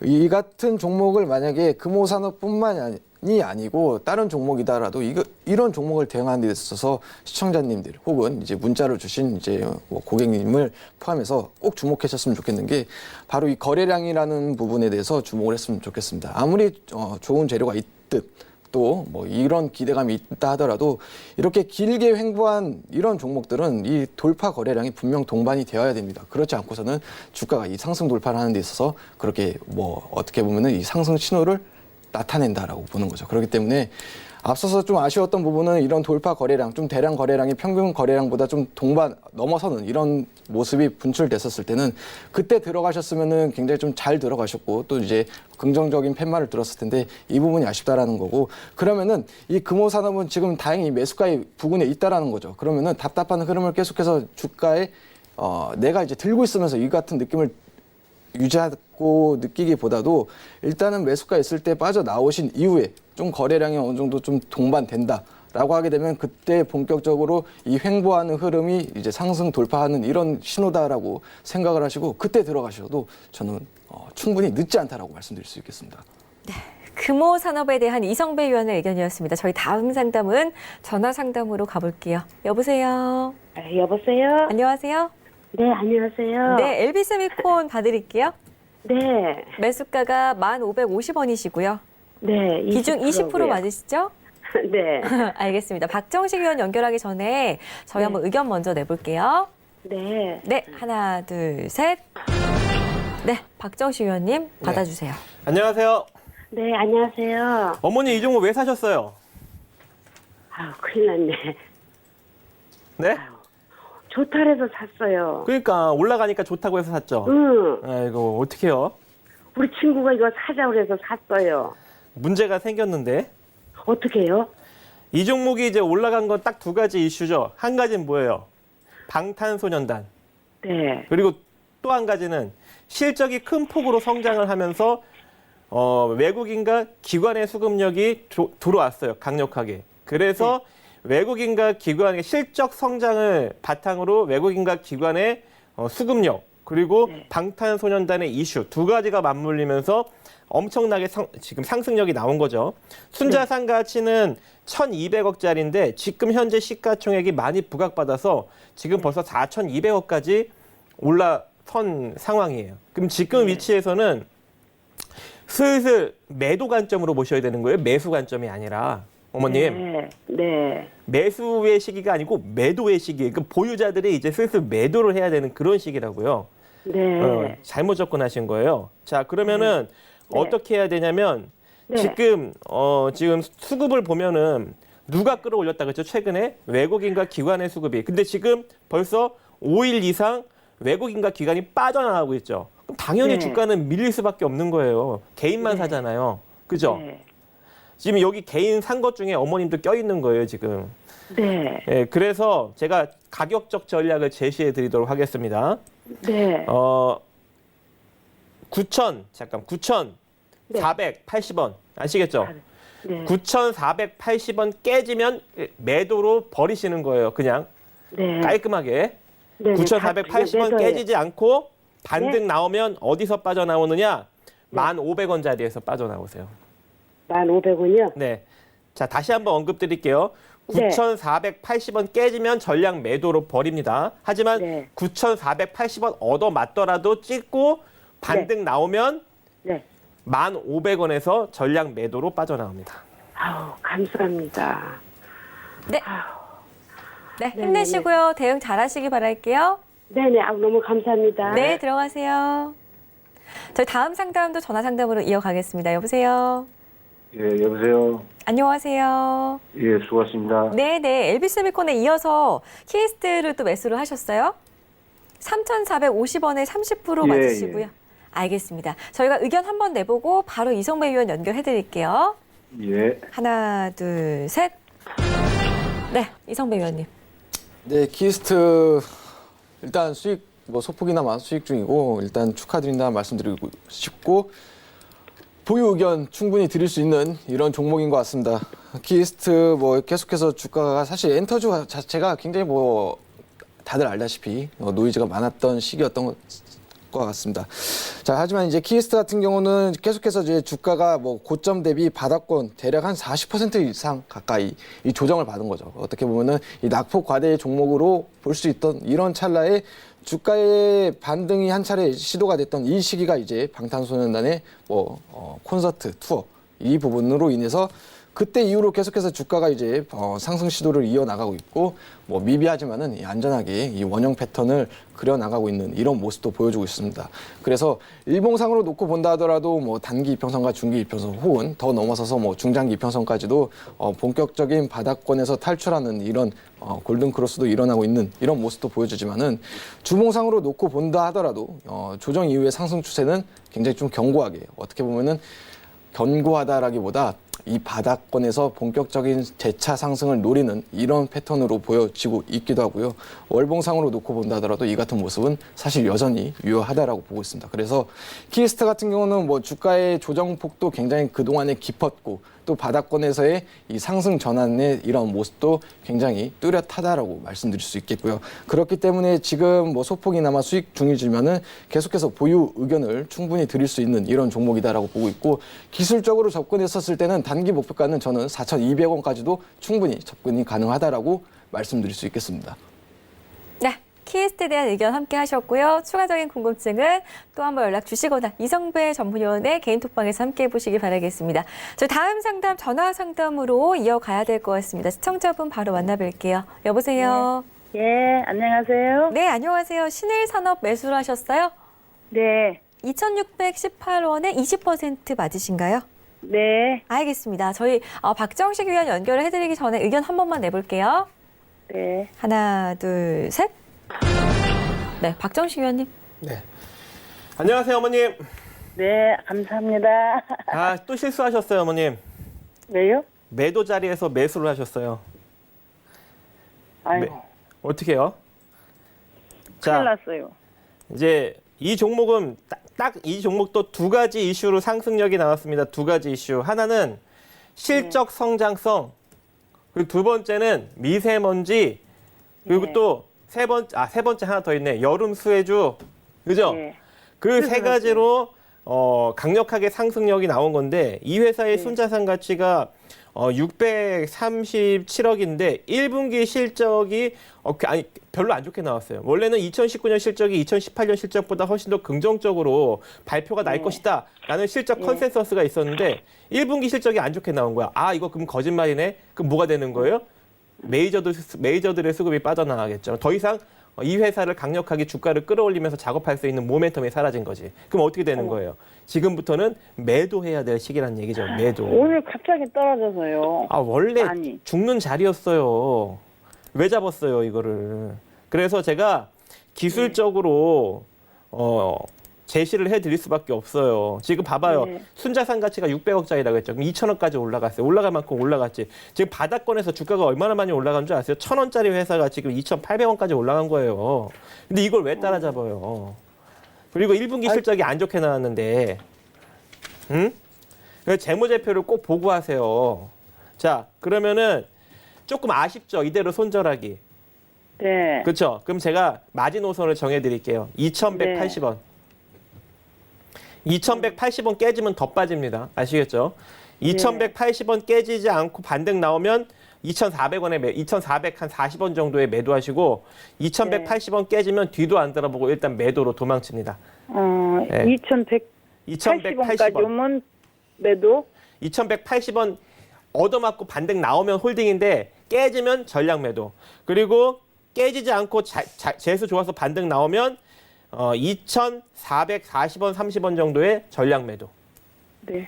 이 같은 종목을 만약에 금호산업뿐만이 아니고 다른 종목이다라도 이런 종목을 대응하는 데 있어서 시청자님들 혹은 이제 문자를 주신 이제 뭐 고객님을 포함해서 꼭 주목하셨으면 좋겠는 게 바로 이 거래량이라는 부분에 대해서 주목을 했으면 좋겠습니다. 아무리 좋은 재료가 있듯 또 뭐 이런 기대감이 있다 하더라도 이렇게 길게 횡보한 이런 종목들은 이 돌파 거래량이 분명 동반이 되어야 됩니다. 그렇지 않고서는 주가가 이 상승 돌파를 하는 데 있어서 그렇게 뭐 어떻게 보면은 이 상승 신호를 나타낸다라고 보는 거죠. 그렇기 때문에 앞서서 좀 아쉬웠던 부분은 이런 돌파 거래량, 좀 대량 거래량이 평균 거래량보다 좀 동반 넘어서는 이런 모습이 분출됐었을 때는 그때 들어가셨으면은 굉장히 좀 잘 들어가셨고 또 이제 긍정적인 팻말을 들었을 텐데 이 부분이 아쉽다라는 거고 그러면은 이 금호산업은 지금 다행히 매수가의 부근에 있다라는 거죠. 그러면은 답답한 흐름을 계속해서 주가에 내가 이제 들고 있으면서 이 같은 느낌을 유지하고 느끼기보다도 일단은 매수가 있을 때 빠져나오신 이후에 좀 거래량이 어느 정도 좀 동반된다라고 하게 되면 그때 본격적으로 이 횡보하는 흐름이 이제 상승 돌파하는 이런 신호다라고 생각을 하시고 그때 들어가셔도 저는 충분히 늦지 않다라고 말씀드릴 수 있겠습니다. 금호산업에 대한 이성배 위원의 의견이었습니다. 저희 다음 상담은 전화 상담으로 가볼게요. 여보세요? 여보세요? 안녕하세요? 네, 안녕하세요. 네, 엘비스미콘 봐드릴게요. 네. 매수가가 1,550원이시고요. 네. 비중 20% 맞으시죠? 네. 알겠습니다. 박정식 위원 연결하기 전에 저희 한번 의견 먼저 내볼게요. 네. 네, 하나, 둘, 셋. 네, 박정식 위원님 받아주세요. 안녕하세요. 네, 안녕하세요. 어머니 이 종목 왜 사셨어요? 아유, 큰일 났네. 네? 좋다 해서 샀어요. 그러니까 올라가니까 좋다고 해서 샀죠. 응. 아이고 어떡해요? 우리 친구가 이거 사자고 해서 샀어요. 문제가 생겼는데 어떻게 해요? 이 종목이 이제 올라간 건 딱 두 가지 이슈죠. 한 가지는 뭐예요? 방탄소년단. 네. 그리고 또 한 가지는 실적이 큰 폭으로 성장을 하면서 외국인과 기관의 수급력이 들어왔어요. 강력하게. 그래서 외국인과 기관의 실적 성장을 바탕으로 외국인과 기관의 수급력 그리고 네. 방탄소년단의 이슈 두 가지가 맞물리면서 엄청나게 지금 상승력이 나온 거죠. 순자산 가치는 1,200억짜리인데 지금 현재 시가총액이 많이 부각받아서 지금 벌써 4,200억까지 올라선 상황이에요. 그럼 지금 위치에서는 슬슬 매도 관점으로 보셔야 되는 거예요. 매수 관점이 아니라. 어머님, 네. 네. 매수의 시기가 아니고 매도의 시기. 그 보유자들이 이제 슬슬 매도를 해야 되는 그런 시기라고요. 네. 잘못 접근하신 거예요. 자, 그러면은 네. 어떻게 해야 되냐면 네. 지금 수급을 보면은 누가 끌어올렸다 그랬죠? 최근에 외국인과 기관의 수급이. 근데 지금 벌써 5일 이상 외국인과 기관이 빠져나가고 있죠. 그럼 당연히 네. 주가는 밀릴 수밖에 없는 거예요. 개인만 네. 사잖아요. 그죠? 네. 지금 여기 개인 산 것 중에 어머님도 껴있는 거예요, 지금. 네. 예, 그래서 제가 가격적 전략을 제시해 드리도록 하겠습니다. 네. 9,480원. 아시겠죠? 네. 9,480원 깨지면 매도로 버리시는 거예요, 그냥. 네. 깔끔하게. 네. 9,480원 깨지지 않고 반등 네. 나오면 어디서 빠져나오느냐? 1,500원짜리에서 빠져나오세요. 1,500원이요? 네. 자, 다시 한번 언급드릴게요. 네. 9,480원 깨지면 전량 매도로 버립니다. 하지만 네. 9,480원 얻어 맞더라도 찍고 반등 나오면 네. 1,500원에서 전량 매도로 빠져나옵니다. 아우, 감사합니다. 네. 네, 힘내시고요. 대응 잘하시기 바랄게요. 네네. 아, 너무 감사합니다. 네, 들어가세요. 저희 다음 상담도 전화 상담으로 이어가겠습니다. 여보세요. 예, 여보세요. 안녕하세요. 예, 수고하셨습니다. 네네, 엘비스미콘에 이어서 키스트를 또 매수를 하셨어요? 3,450원에 30% 예, 맞으시고요. 예. 알겠습니다. 저희가 의견 한번 내보고 바로 이성배 위원 연결해드릴게요. 예. 하나, 둘, 셋. 네, 이성배 위원님. 네, 키스트 일단 수익 뭐 소폭이나마 수익 중이고 일단 축하드린다 말씀드리고 싶고 보유 의견 충분히 드릴 수 있는 이런 종목인 것 같습니다. 키스트 뭐 계속해서 주가가 사실 엔터주 자체가 굉장히 뭐 다들 알다시피 노이즈가 많았던 시기였던 것 같습니다. 자, 하지만 이제 키스트 같은 경우는 계속해서 이제 주가가 뭐 고점 대비 바닥권 대략 한 40% 이상 가까이 이 조정을 받은 거죠. 어떻게 보면은 이 낙폭 과대의 종목으로 볼 수 있던 이런 찰나에 주가의 반등이 한 차례 시도가 됐던 이 시기가 이제 방탄소년단의 뭐 콘서트 투어 이 부분으로 인해서 그때 이후로 계속해서 주가가 이제 상승 시도를 이어나가고 있고 뭐 미비하지만은 이 안전하게 이 원형 패턴을 그려나가고 있는 이런 모습도 보여주고 있습니다. 그래서 일봉상으로 놓고 본다 하더라도 뭐 단기 이평선과 중기 이평선 혹은 더 넘어서서 뭐 중장기 이평선까지도 본격적인 바닥권에서 탈출하는 이런 골든 크로스도 일어나고 있는 이런 모습도 보여주지만은 주봉상으로 놓고 본다 하더라도 조정 이후의 상승 추세는 굉장히 좀 견고하게 어떻게 보면은 견고하다라기보다 이 바닥권에서 본격적인 재차 상승을 노리는 이런 패턴으로 보여지고 있기도 하고요. 월봉상으로 놓고 본다 하더라도 이 같은 모습은 사실 여전히 유효하다라고 보고 있습니다. 그래서 키스트 같은 경우는 뭐 주가의 조정폭도 굉장히 그동안에 깊었고 또 바닥권에서의 이 상승 전환의 이런 모습도 굉장히 뚜렷하다라고 말씀드릴 수 있겠고요. 그렇기 때문에 지금 뭐 소폭이나마 수익 중이지만은 계속해서 보유 의견을 충분히 드릴 수 있는 이런 종목이다라고 보고 있고 기술적으로 접근했었을 때는 단기 목표가는 저는 4,200원까지도 충분히 접근이 가능하다라고 말씀드릴 수 있겠습니다. 네, 키스트에 대한 의견 함께 하셨고요. 추가적인 궁금증은 또 한번 연락 주시거나 이성배 전문위원의 개인 톡방에서 함께 해보시기 바라겠습니다. 저 다음 상담 전화 상담으로 이어가야 될 것 같습니다. 시청자분 바로 만나뵐게요. 여보세요. 예, 안녕하세요. 네, 안녕하세요. 신일산업 매수를 하셨어요? 네, 2,618원에 20% 맞으신가요? 네, 알겠습니다. 저희 박정식 위원 연결을 해드리기 전에 의견 한 번만 내볼게요. 네. 하나, 둘, 셋. 네, 박정식 위원님. 네. 안녕하세요, 어머님. 네, 감사합니다. 아, 또 실수하셨어요, 어머님. 왜요? 매도 자리에서 매수를 하셨어요. 아이고, 어떻게 해요? 큰일 났어요. 이제 이 종목은 딱 이 종목도 두 가지 이슈로 상승력이 나왔습니다. 두 가지 이슈. 하나는 실적 성장성, 그리고 두 번째는 미세먼지, 그리고 네. 또 세 번째 하나 더 있네. 여름 수혜주. 그죠? 네. 그 세 가지로 강력하게 상승력이 나온 건데 이 회사의 네. 순자산 가치가 637억인데 1분기 실적이 별로 안 좋게 나왔어요. 원래는 2019년 실적이 2018년 실적보다 훨씬 더 긍정적으로 발표가 날 네. 것이다 라는 실적 컨센서스가 있었는데 1분기 실적이 안 좋게 나온 거야. 아, 이거 그럼 거짓말이네? 그럼 뭐가 되는 거예요? 메이저들의 수급이 빠져나가겠죠. 더 이상 이 회사를 강력하게 주가를 끌어올리면서 작업할 수 있는 모멘텀이 사라진 거지. 그럼 어떻게 되는 거예요? 지금부터는 매도해야 될 시기란 얘기죠. 매도. 오늘 갑자기 떨어져서요. 아, 원래 아니. 죽는 자리였어요. 왜 잡았어요, 이거를. 그래서 제가 기술적으로 제시를 해드릴 수밖에 없어요. 지금 봐봐요. 네. 순자산 가치가 600억짜리라고 했죠. 그럼 2,000원까지 올라갔어요. 올라갈 만큼 올라갔지. 지금 바닥권에서 주가가 얼마나 많이 올라간 줄 아세요? 1,000원짜리 회사가 지금 2,800원까지 올라간 거예요. 근데 이걸 왜 따라잡아요? 그리고 1분기 실적이 안 좋게 나왔는데, 응? 그래서 재무제표를 꼭 보고 하세요. 자, 그러면은 조금 아쉽죠? 이대로 손절하기. 네. 그렇죠? 그럼 제가 마지노선을 정해드릴게요. 2,180원. 2,180원 깨지면 더 빠집니다. 아시겠죠? 2,180원 깨지지 않고 반등 나오면 2,400원에 2,440원 정도에 매도하시고 2,180원 깨지면 뒤도 안 돌아보고 일단 매도로 도망칩니다. 네. 2,180원까지 오면 매도? 2,180원 얻어맞고 반등 나오면 홀딩인데 깨지면 전량 매도. 그리고 깨지지 않고 재수 좋아서 반등 나오면 2,440원, 30원 정도의 전량 매도. 네.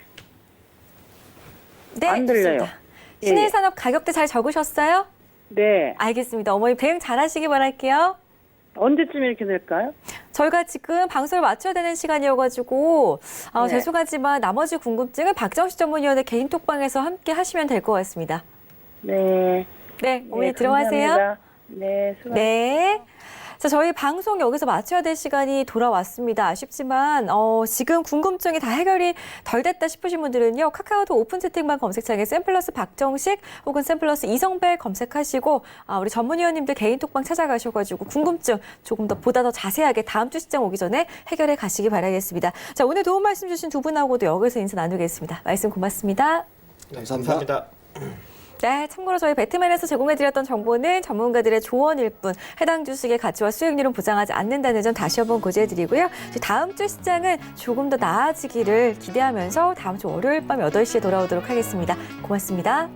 네, 안 들려요. 좋습니다. 예, 신일산업 가격대 잘 적으셨어요? 네. 알겠습니다. 어머니 대응 잘하시기 바랄게요. 언제쯤 이렇게 될까요? 저희가 지금 방송을 맞춰야 되는 시간이어가지고 네. 죄송하지만 나머지 궁금증은 박정식 전문위원의 개인 톡방에서 함께 하시면 될 것 같습니다. 네. 네, 어머니 네, 들어가세요. 감사합니다. 네, 수고하셨습니다. 네. 자, 저희 방송 여기서 마쳐야 될 시간이 돌아왔습니다. 아쉽지만 지금 궁금증이 다 해결이 덜 됐다 싶으신 분들은요. 카카오톡 오픈 채팅방 검색창에 샘플러스 박정식 혹은 샘플러스 이성벨 검색하시고 우리 전문위원님들 개인 톡방 찾아가셔가지고 궁금증 조금 더 보다 더 자세하게 다음 주 시장 오기 전에 해결해 가시기 바라겠습니다. 자, 오늘 도움 말씀 주신 두 분하고도 여기서 인사 나누겠습니다. 말씀 고맙습니다. 감사합니다. 네, 참고로 저희 배트맨에서 제공해드렸던 정보는 전문가들의 조언일 뿐 해당 주식의 가치와 수익률은 보장하지 않는다는 점 다시 한번 고지해드리고요. 다음 주 시장은 조금 더 나아지기를 기대하면서 다음 주 월요일 밤 8시에 돌아오도록 하겠습니다. 고맙습니다.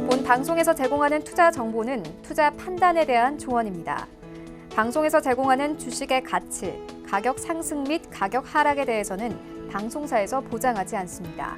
본 방송에서 제공하는 투자 정보는 투자 판단에 대한 조언입니다. 방송에서 제공하는 주식의 가치, 가격 상승 및 가격 하락에 대해서는 방송사에서 보장하지 않습니다.